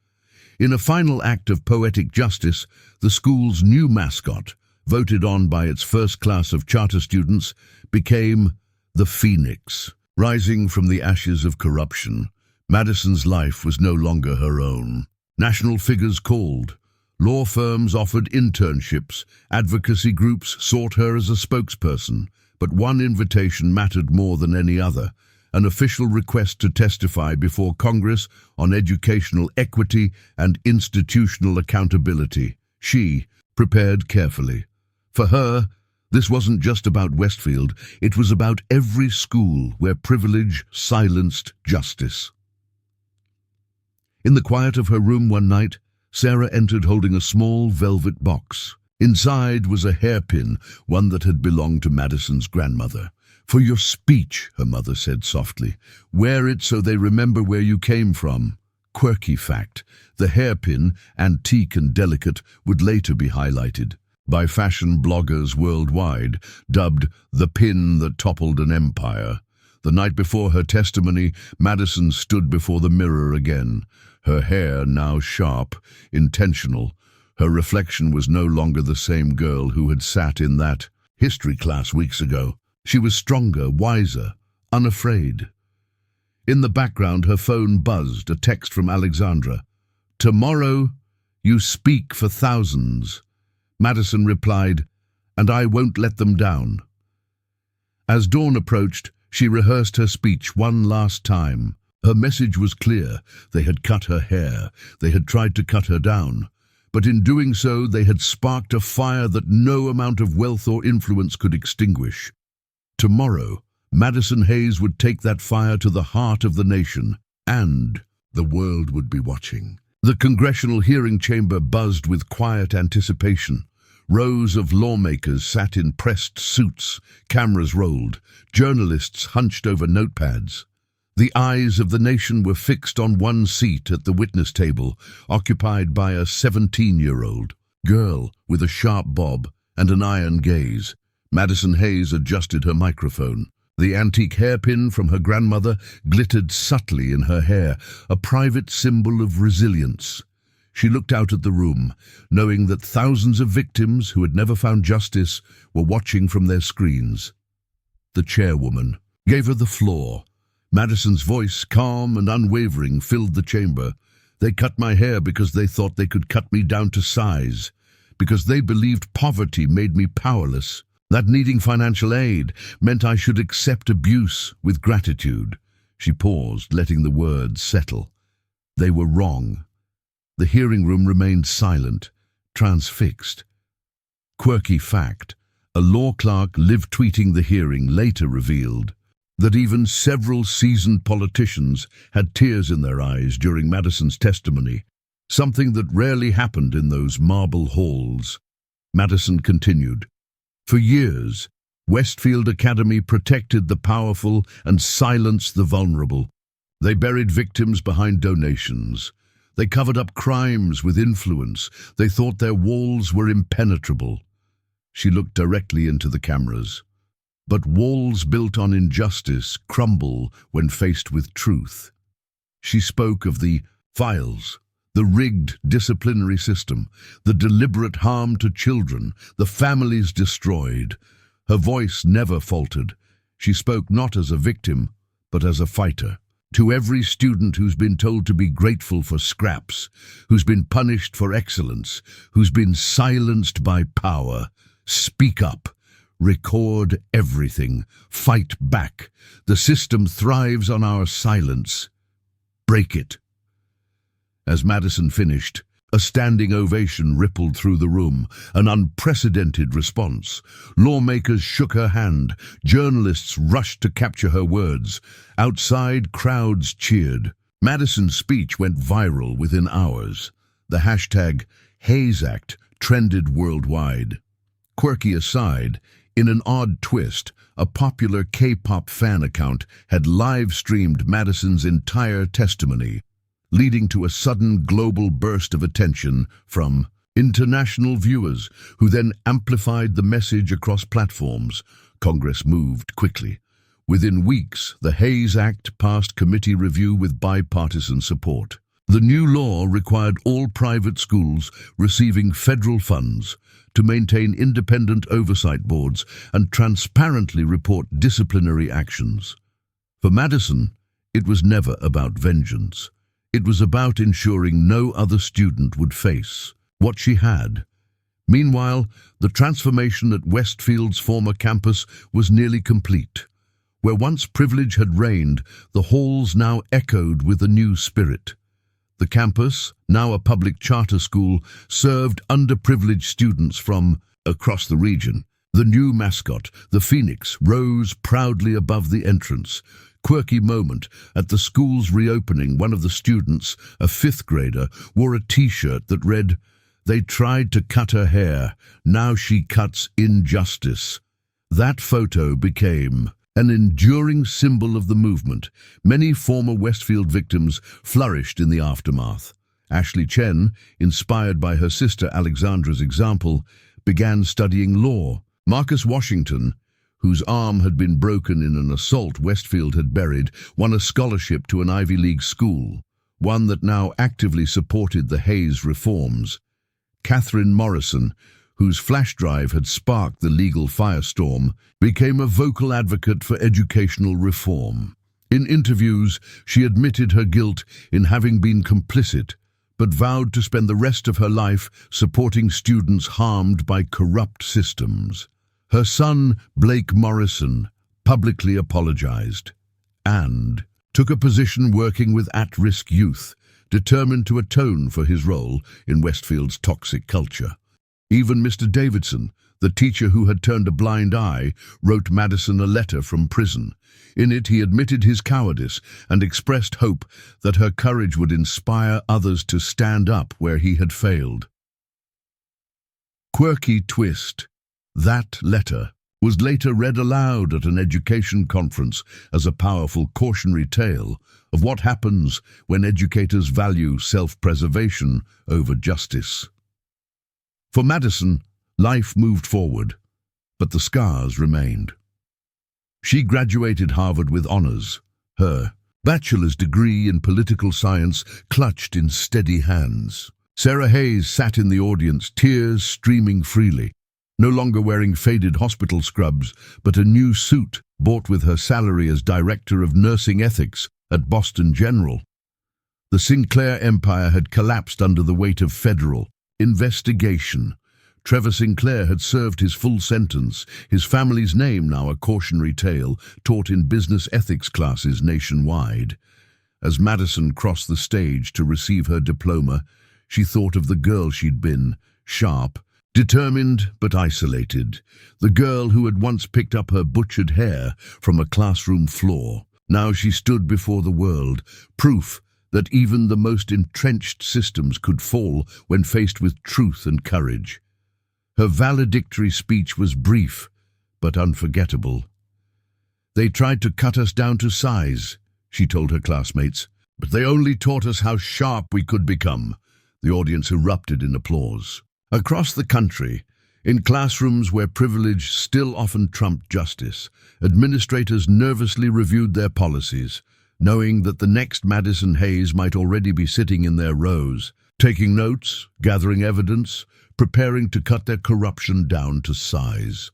In a final act of poetic justice, the school's new mascot, voted on by its first class of charter students, became the Phoenix. Rising from the ashes of corruption, Madison's life was no longer her own. National figures called. Law firms offered internships. Advocacy groups sought her as a spokesperson. But one invitation mattered more than any other: an official request to testify before Congress on educational equity and institutional accountability. She prepared carefully. For her, this wasn't just about Westfield, it was about every school where privilege silenced justice. In the quiet of her room one night, Sarah entered holding a small velvet box. Inside was a hairpin, one that had belonged to Madison's grandmother. "For your speech," her mother said softly. "Wear it so they remember where you came from." Quirky fact: the hairpin, antique and delicate, would later be highlighted by fashion bloggers worldwide, dubbed the pin that toppled an empire. The night before her testimony, Madison stood before the mirror again, her hair now sharp, intentional. Her reflection was no longer the same girl who had sat in that history class weeks ago. She was stronger, wiser, unafraid. In the background, her phone buzzed, a text from Alexandra. "Tomorrow, you speak for thousands." Madison replied, "And I won't let them down." As dawn approached, she rehearsed her speech one last time. Her message was clear. They had cut her hair. They had tried to cut her down. But in doing so, they had sparked a fire that no amount of wealth or influence could extinguish. Tomorrow, Madison Hayes would take that fire to the heart of the nation, and the world would be watching. The congressional hearing chamber buzzed with quiet anticipation. Rows of lawmakers sat in pressed suits, cameras rolled, journalists hunched over notepads. The eyes of the nation were fixed on one seat at the witness table, occupied by a 17-year-old girl with a sharp bob and an iron gaze. Madison Hayes adjusted her microphone. The antique hairpin from her grandmother glittered subtly in her hair, a private symbol of resilience. She looked out at the room, knowing that thousands of victims who had never found justice were watching from their screens. The chairwoman gave her the floor. Madison's voice, calm and unwavering, filled the chamber. "They cut my hair because they thought they could cut me down to size, because they believed poverty made me powerless, that needing financial aid meant I should accept abuse with gratitude." She paused, letting the words settle. They were wrong. The hearing room remained silent, transfixed. Quirky fact: a law clerk live tweeting the hearing later revealed that even several seasoned politicians had tears in their eyes during Madison's testimony, something that rarely happened in those marble halls. Madison continued, "For years, Westfield Academy protected the powerful and silenced the vulnerable. They buried victims behind donations. They covered up crimes with influence. They thought their walls were impenetrable." She looked directly into the cameras. But walls built on injustice crumble when faced with truth. She spoke of the files, the rigged disciplinary system, the deliberate harm to children, the families destroyed. Her voice never faltered. She spoke not as a victim, but as a fighter. To every student who's been told to be grateful for scraps, who's been punished for excellence, who's been silenced by power, speak up. Record everything. Fight back. The system thrives on our silence. Break it. As Madison finished, a standing ovation rippled through the room, an unprecedented response. Lawmakers shook her hand. Journalists rushed to capture her words. Outside, crowds cheered. Madison's speech went viral within hours. The hashtag Hayes Act trended worldwide. Quirky aside, in an odd twist, a popular K-pop fan account had live-streamed Madison's entire testimony, leading to a sudden global burst of attention from international viewers, who then amplified the message across platforms. Congress moved quickly. Within weeks, the Hayes Act passed committee review with bipartisan support. The new law required all private schools receiving federal funds to maintain independent oversight boards and transparently report disciplinary actions. For Madison, it was never about vengeance. It was about ensuring no other student would face what she had. Meanwhile, the transformation at Westfield's former campus was nearly complete. Where once privilege had reigned, the halls now echoed with a new spirit. The campus, now a public charter school, served underprivileged students from across the region. The new mascot, the Phoenix, rose proudly above the entrance. Quirky moment: at the school's reopening, one of the students, a fifth grader, wore a t-shirt that read, "They tried to cut her hair, now she cuts injustice." That photo became an enduring symbol of the movement. Many former Westfield victims flourished in the aftermath. Ashley Chen, inspired by her sister Alexandra's example, began studying law. Marcus Washington, whose arm had been broken in an assault Westfield had buried, won a scholarship to an Ivy League school, one that now actively supported the Hayes reforms. Catherine Morrison, whose flash drive had sparked the legal firestorm, became a vocal advocate for educational reform. In interviews, she admitted her guilt in having been complicit, but vowed to spend the rest of her life supporting students harmed by corrupt systems. Her son, Blake Morrison, publicly apologized and took a position working with at-risk youth, determined to atone for his role in Westfield's toxic culture. Even Mr. Davidson, the teacher who had turned a blind eye, wrote Madison a letter from prison. In it, he admitted his cowardice and expressed hope that her courage would inspire others to stand up where he had failed. Quirky twist. That letter was later read aloud at an education conference as a powerful cautionary tale of what happens when educators value self-preservation over justice. For Madison, life moved forward, but the scars remained. She graduated Harvard with honors, her bachelor's degree in political science clutched in steady hands. Sarah Hayes sat in the audience, tears streaming freely, no longer wearing faded hospital scrubs, but a new suit bought with her salary as Director of Nursing Ethics at Boston General. The Sinclair empire had collapsed under the weight of federal investigation. Trevor Sinclair had served his full sentence, his family's name now a cautionary tale taught in business ethics classes nationwide. As Madison crossed the stage to receive her diploma, she thought of the girl she'd been, sharp, determined but isolated, the girl who had once picked up her butchered hair from a classroom floor. Now she stood before the world, proof that even the most entrenched systems could fall when faced with truth and courage. Her valedictory speech was brief, but unforgettable. "They tried to cut us down to size," she told her classmates, "but they only taught us how sharp we could become." The audience erupted in applause. Across the country, in classrooms where privilege still often trumped justice, administrators nervously reviewed their policies, knowing that the next Madison Hayes might already be sitting in their rows, taking notes, gathering evidence, preparing to cut their corruption down to size.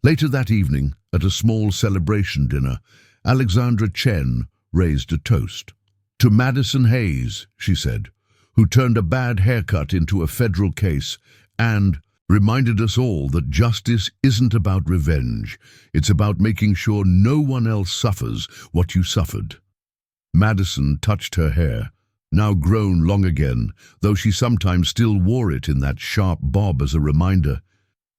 Later that evening, at a small celebration dinner, Alexandra Chen raised a toast. "To Madison Hayes," she said, "who turned a bad haircut into a federal case and reminded us all that justice isn't about revenge. It's about making sure no one else suffers what you suffered." Madison touched her hair, now grown long again, though she sometimes still wore it in that sharp bob as a reminder.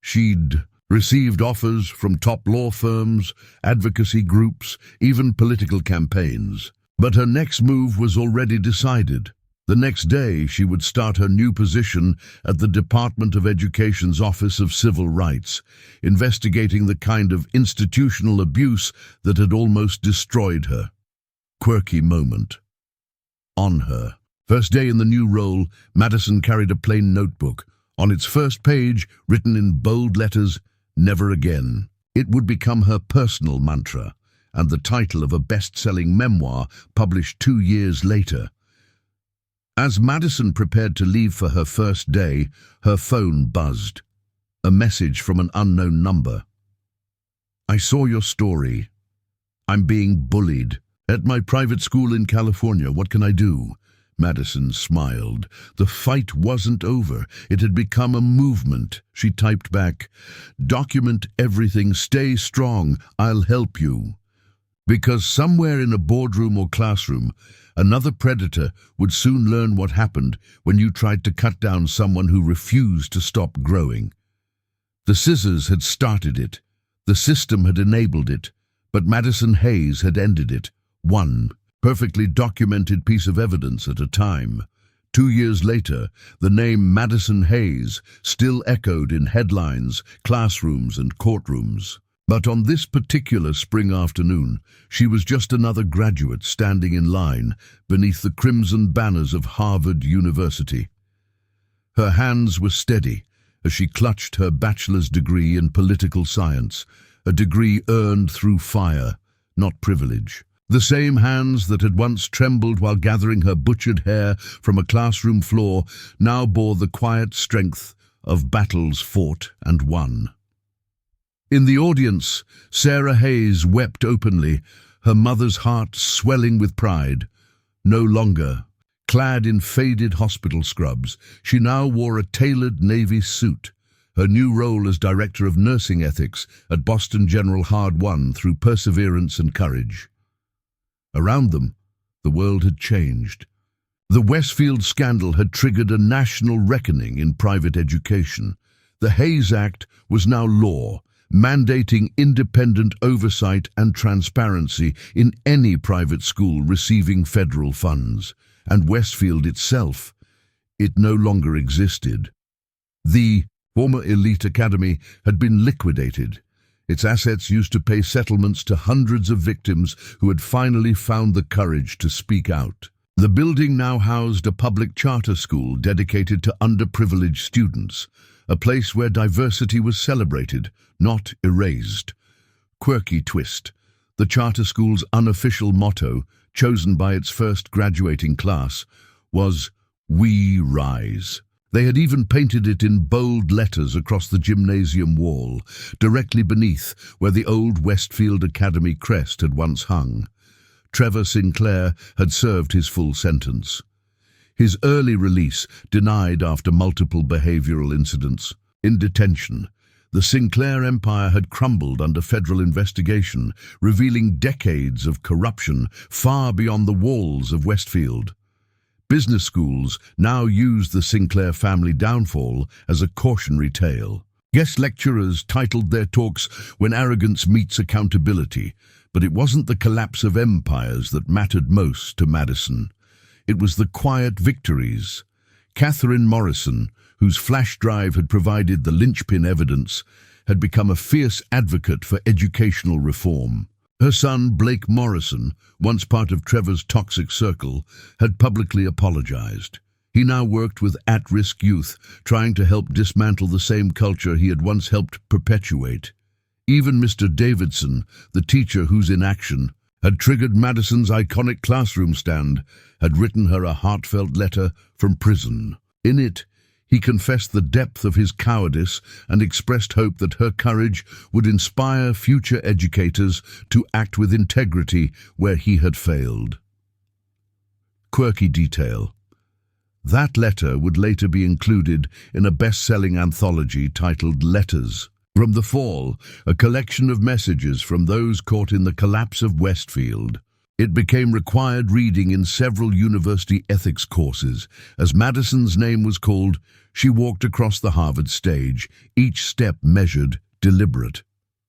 She'd received offers from top law firms, advocacy groups, even political campaigns. But her next move was already decided. The next day, she would start her new position at the Department of Education's Office of Civil Rights, investigating the kind of institutional abuse that had almost destroyed her. Quirky moment. On her first day in the new role, Madison carried a plain notebook. On its first page, written in bold letters, "Never again." It would become her personal mantra, and the title of a best-selling memoir published 2 years later. As Madison prepared to leave for her first day, her phone buzzed. A message from an unknown number. "I saw your story. I'm being bullied. At my private school in California, what can I do?" Madison smiled. The fight wasn't over. It had become a movement. She typed back, "Document everything. Stay strong. I'll help you." Because somewhere in a boardroom or classroom, another predator would soon learn what happened when you tried to cut down someone who refused to stop growing. The scissors had started it. The system had enabled it. But Madison Hayes had ended it. One perfectly documented piece of evidence at a time. 2 years later, the name Madison Hayes still echoed in headlines, classrooms, and courtrooms. But on this particular spring afternoon, she was just another graduate standing in line beneath the crimson banners of Harvard University. Her hands were steady as she clutched her bachelor's degree in political science, a degree earned through fire, not privilege. The same hands that had once trembled while gathering her butchered hair from a classroom floor now bore the quiet strength of battles fought and won. In the audience, Sarah Hayes wept openly, her mother's heart swelling with pride. No longer clad in faded hospital scrubs, she now wore a tailored Navy suit. Her new role as Director of Nursing Ethics at Boston General hard won through perseverance and courage. Around them, the world had changed. The Westfield scandal had triggered a national reckoning in private education. The Hayes Act was now law, mandating independent oversight and transparency in any private school receiving federal funds. And Westfield itself, it no longer existed. The former elite academy had been liquidated. Its assets used to pay settlements to hundreds of victims who had finally found the courage to speak out. The building now housed a public charter school dedicated to underprivileged students, a place where diversity was celebrated, not erased. Quirky twist. The charter school's unofficial motto, chosen by its first graduating class, was "We Rise." They had even painted it in bold letters across the gymnasium wall, directly beneath where the old Westfield Academy crest had once hung. Trevor Sinclair had served his full sentence. His early release denied after multiple behavioral incidents. In detention, the Sinclair empire had crumbled under federal investigation, revealing decades of corruption far beyond the walls of Westfield. Business schools now used the Sinclair family downfall as a cautionary tale. Guest lecturers titled their talks "When Arrogance Meets Accountability," but it wasn't the collapse of empires that mattered most to Madison. It was the quiet victories. Catherine Morrison, whose flash drive had provided the linchpin evidence, had become a fierce advocate for educational reform. Her son, Blake Morrison, once part of Trevor's toxic circle, had publicly apologized. He now worked with at-risk youth, trying to help dismantle the same culture he had once helped perpetuate. Even Mr. Davidson, the teacher whose inaction had triggered Madison's iconic classroom stand, had written her a heartfelt letter from prison. In it, he confessed the depth of his cowardice and expressed hope that her courage would inspire future educators to act with integrity where he had failed. Quirky detail. That letter would later be included in a best-selling anthology titled Letters from the Fall, a collection of messages from those caught in the collapse of Westfield. It became required reading in several university ethics courses. As Madison's name was called, she walked across the Harvard stage, each step measured, deliberate.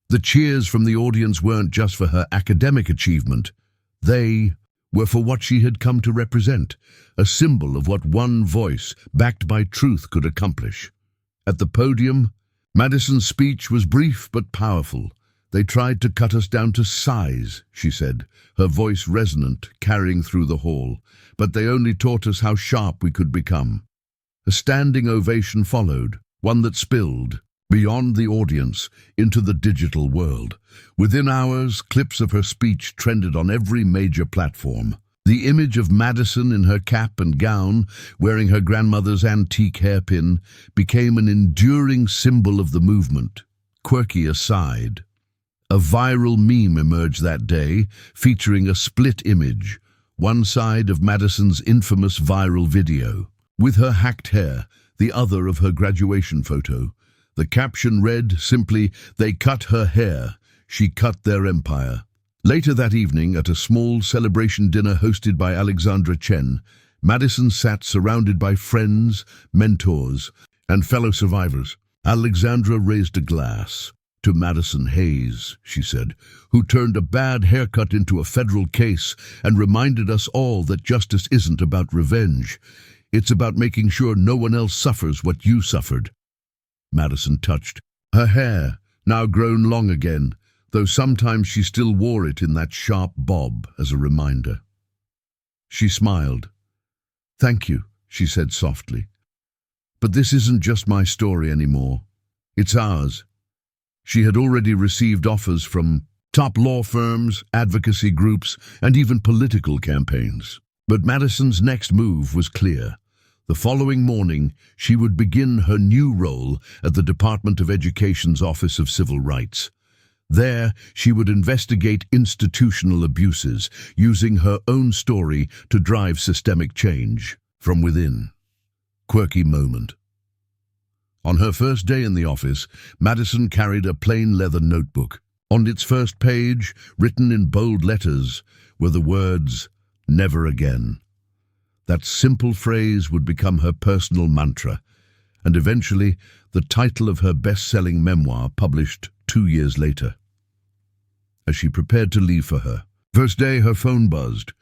The cheers from the audience weren't just for her academic achievement. They were for what she had come to represent, a symbol of what one voice, backed by truth, could accomplish. At the podium, Madison's speech was brief but powerful. "They tried to cut us down to size," she said, her voice resonant, carrying through the hall. "But they only taught us how sharp we could become." A standing ovation followed, one that spilled beyond the audience into the digital world. Within hours, clips of her speech trended on every major platform. The image of Madison in her cap and gown, wearing her grandmother's antique hairpin, became an enduring symbol of the movement. Quirky aside, a viral meme emerged that day, featuring a split image, one side of Madison's infamous viral video, with her hacked hair, the other of her graduation photo. The caption read simply, "They cut her hair, she cut their empire." Later that evening, at a small celebration dinner hosted by Alexandra Chen, Madison sat surrounded by friends, mentors, and fellow survivors. Alexandra raised a glass. "To Madison Hayes," she said, "who turned a bad haircut into a federal case and reminded us all that justice isn't about revenge. It's about making sure no one else suffers what you suffered." Madison touched her hair, now grown long again, though sometimes she still wore it in that sharp bob as a reminder. She smiled. "Thank you," she said softly. "But this isn't just my story anymore. It's ours." She had already received offers from top law firms, advocacy groups, and even political campaigns. But Madison's next move was clear. The following morning, she would begin her new role at the Department of Education's Office of Civil Rights. There, she would investigate institutional abuses, using her own story to drive systemic change from within. Quirky moment. On her first day in the office, Madison carried a plain leather notebook. On its first page, written in bold letters, were the words, "Never again." That simple phrase would become her personal mantra, and eventually the title of her best-selling memoir published 2 years later. As she prepared to leave for her first day, her phone buzzed.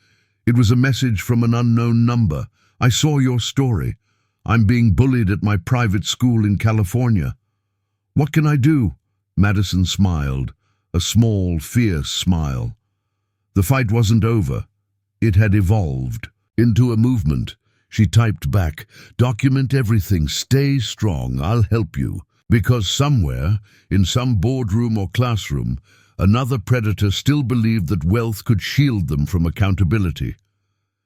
It was a message from an unknown number. "I saw your story. I'm being bullied at my private school in California. What can I do?" Madison smiled, a small, fierce smile. The fight wasn't over. It had evolved into a movement. She typed back, "Document everything, stay strong, I'll help you." Because somewhere, in some boardroom or classroom, another predator still believed that wealth could shield them from accountability.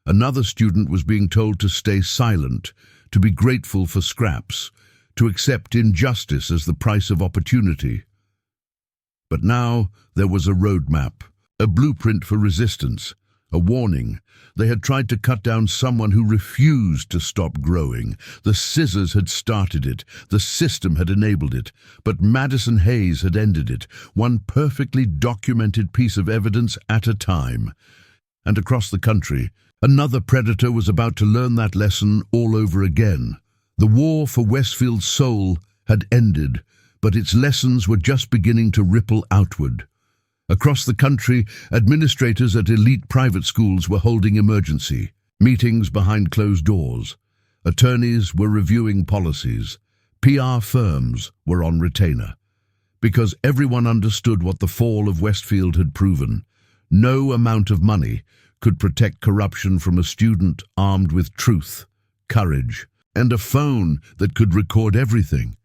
Another student was being told to stay silent, to be grateful for scraps, to accept injustice as the price of opportunity. But now there was a roadmap, a blueprint for resistance, a warning. They had tried to cut down someone who refused to stop growing. The scissors had started it. The system had enabled it. But Madison Hayes had ended it, one perfectly documented piece of evidence at a time. And across the country, another predator was about to learn that lesson all over again. The war for Westfield's soul had ended, but its lessons were just beginning to ripple outward. Across the country, administrators at elite private schools were holding emergency meetings behind closed doors. Attorneys were reviewing policies. PR firms were on retainer. Because everyone understood what the fall of Westfield had proven. No amount of money could protect corruption from a student armed with truth, courage, and a phone that could record everything.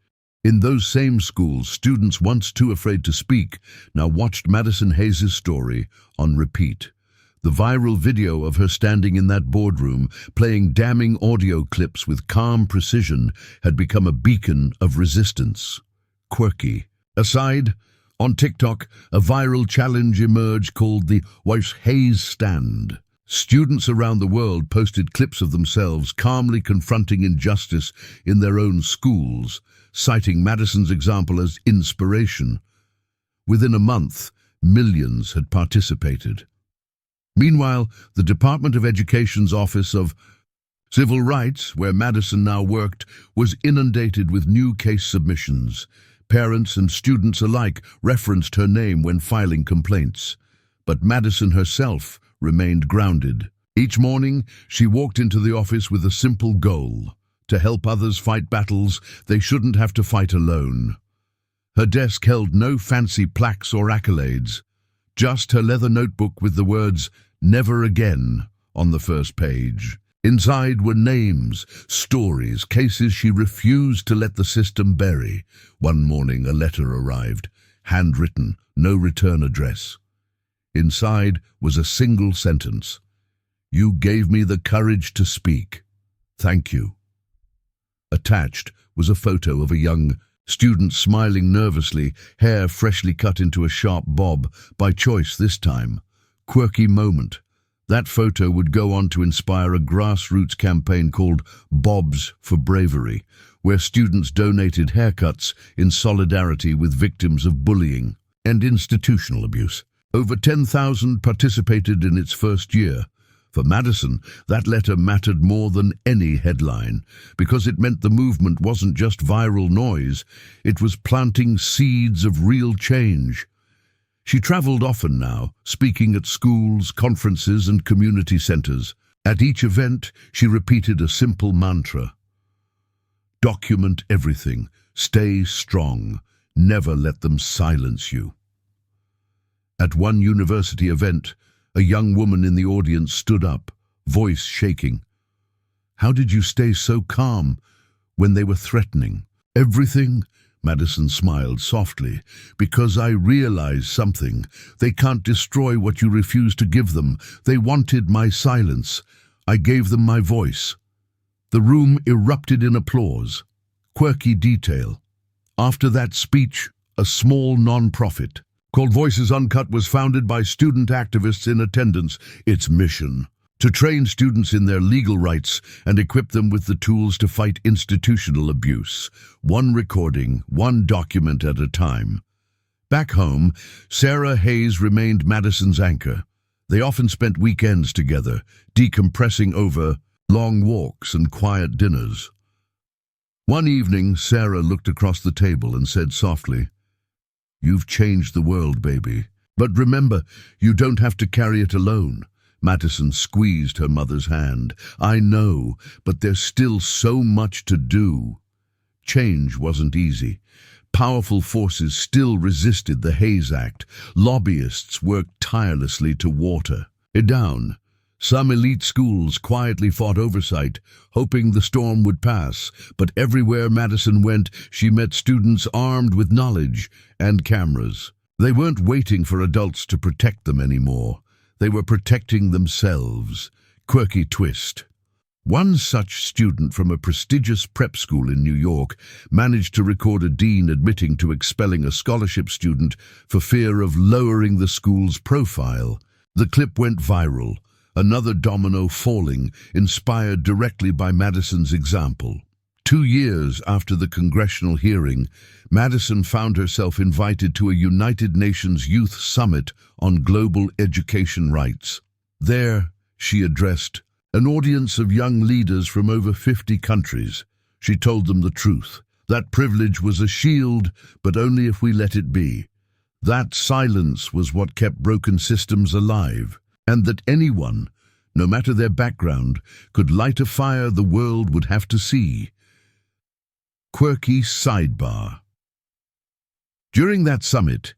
In those same schools, students once too afraid to speak now watched Madison Hayes' story on repeat. The viral video of her standing in that boardroom, playing damning audio clips with calm precision, had become a beacon of resistance. Quirky. Aside, on TikTok, a viral challenge emerged called the Hayes Stand. Students around the world posted clips of themselves calmly confronting injustice in their own schools, citing Madison's example as inspiration. Within a month, millions had participated. Meanwhile, the Department of Education's Office of Civil Rights, where Madison now worked, was inundated with new case submissions. Parents and students alike referenced her name when filing complaints. But Madison herself remained grounded. Each morning, she walked into the office with a simple goal: to help others fight battles they shouldn't have to fight alone. Her desk held no fancy plaques or accolades, just her leather notebook with the words, "Never again," on the first page. Inside were names, stories, cases she refused to let the system bury. One morning a letter arrived, handwritten, no return address. Inside was a single sentence: "You gave me the courage to speak. Thank you." Attached was a photo of a young student smiling nervously, hair freshly cut into a sharp bob, by choice this time. Quirky moment. That photo would go on to inspire a grassroots campaign called Bobs for Bravery, where students donated haircuts in solidarity with victims of bullying and institutional abuse. Over 10,000 participated in its first year. For Madison, that letter mattered more than any headline, because it meant the movement wasn't just viral noise, it was planting seeds of real change. She traveled often now, speaking at schools, conferences, and community centers. At each event, she repeated a simple mantra: document everything, stay strong, never let them silence you. At one university event, a young woman in the audience stood up, voice shaking. "How did you stay so calm when they were threatening?" "Everything," Madison smiled softly, "because I realized something. They can't destroy what you refuse to give them. They wanted my silence. I gave them my voice." The room erupted in applause. Quirky detail. After that speech, a small non-profit called Voices Uncut was founded by student activists in attendance. Its mission: to train students in their legal rights and equip them with the tools to fight institutional abuse, one recording, one document at a time. Back home, Sarah Hayes remained Madison's anchor. They often spent weekends together, decompressing over long walks and quiet dinners. One evening, Sarah looked across the table and said softly, "You've changed the world, baby. But remember, you don't have to carry it alone." Madison squeezed her mother's hand. "I know, but there's still so much to do." Change wasn't easy. Powerful forces still resisted the Hayes Act. Lobbyists worked tirelessly to water it down. Some elite schools quietly fought oversight, hoping the storm would pass. But everywhere Madison went, she met students armed with knowledge and cameras. They weren't waiting for adults to protect them anymore. They were protecting themselves. Quirky twist. One such student from a prestigious prep school in New York managed to record a dean admitting to expelling a scholarship student for fear of lowering the school's profile. The clip went viral, another domino falling, inspired directly by Madison's example. 2 years after the congressional hearing, Madison found herself invited to a United Nations Youth Summit on global education rights. There, she addressed an audience of young leaders from over 50 countries. She told them the truth, that privilege was a shield, but only if we let it be. That silence was what kept broken systems alive, and that anyone, no matter their background, could light a fire the world would have to see. Quirky sidebar. During that summit,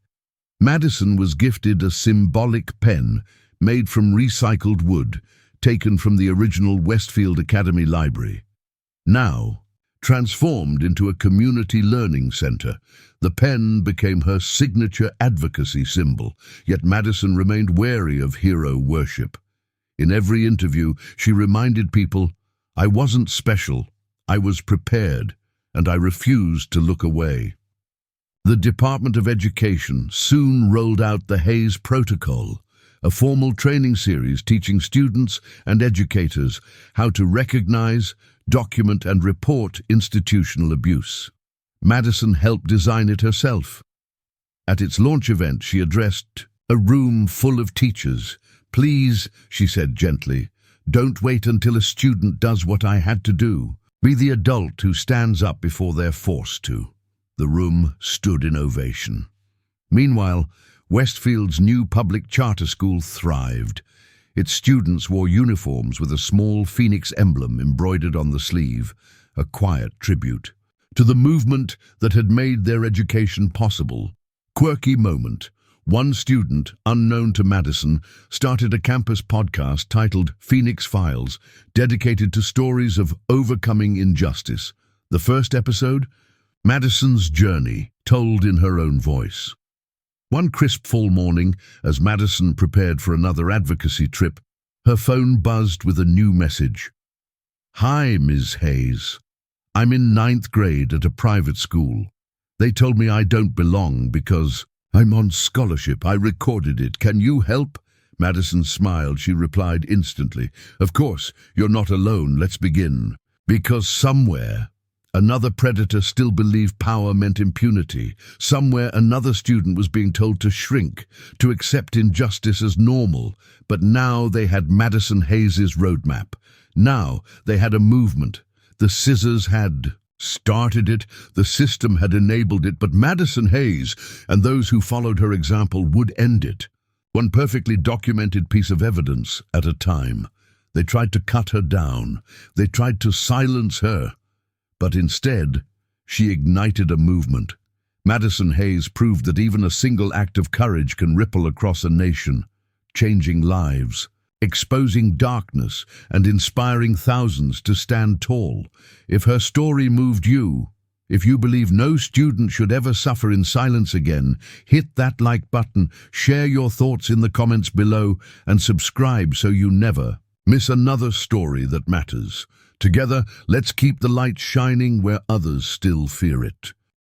Madison was gifted a symbolic pen made from recycled wood, taken from the original Westfield Academy Library. Now, transformed into a community learning center, the pen became her signature advocacy symbol, yet Madison remained wary of hero worship. In every interview, she reminded people, "I wasn't special, I was prepared, and I refused to look away." The Department of Education soon rolled out the Hayes Protocol, a formal training series teaching students and educators how to recognize, document, and report institutional abuse. Madison helped design it herself. At its launch event, she addressed a room full of teachers. "Please," she said gently, "don't wait until a student does what I had to do. Be the adult who stands up before they're forced to." The room stood in ovation. Meanwhile, Westfield's new public charter school thrived. Its students wore uniforms with a small phoenix emblem embroidered on the sleeve, a quiet tribute to the movement that had made their education possible. Quirky moment. One student, unknown to Madison, started a campus podcast titled Phoenix Files, dedicated to stories of overcoming injustice. The first episode, Madison's journey, told in her own voice. One crisp fall morning, as Madison prepared for another advocacy trip, her phone buzzed with a new message. "Hi, Ms. Hayes. I'm in 9th grade at a private school. They told me I don't belong because I'm on scholarship. I recorded it. Can you help?" Madison smiled. She replied instantly, "Of course, you're not alone. Let's begin." Because somewhere, another predator still believed power meant impunity. Somewhere another student was being told to shrink, to accept injustice as normal. But now they had Madison Hayes' roadmap. Now they had a movement. The scissors had started it, the system had enabled it, but Madison Hayes and those who followed her example would end it. One perfectly documented piece of evidence at a time. They tried to cut her down. They tried to silence her. But instead, she ignited a movement. Madison Hayes proved that even a single act of courage can ripple across a nation, changing lives, exposing darkness, and inspiring thousands to stand tall. If her story moved you, if you believe no student should ever suffer in silence again, hit that like button, share your thoughts in the comments below, and subscribe so you never miss another story that matters. Together, let's keep the light shining where others still fear it.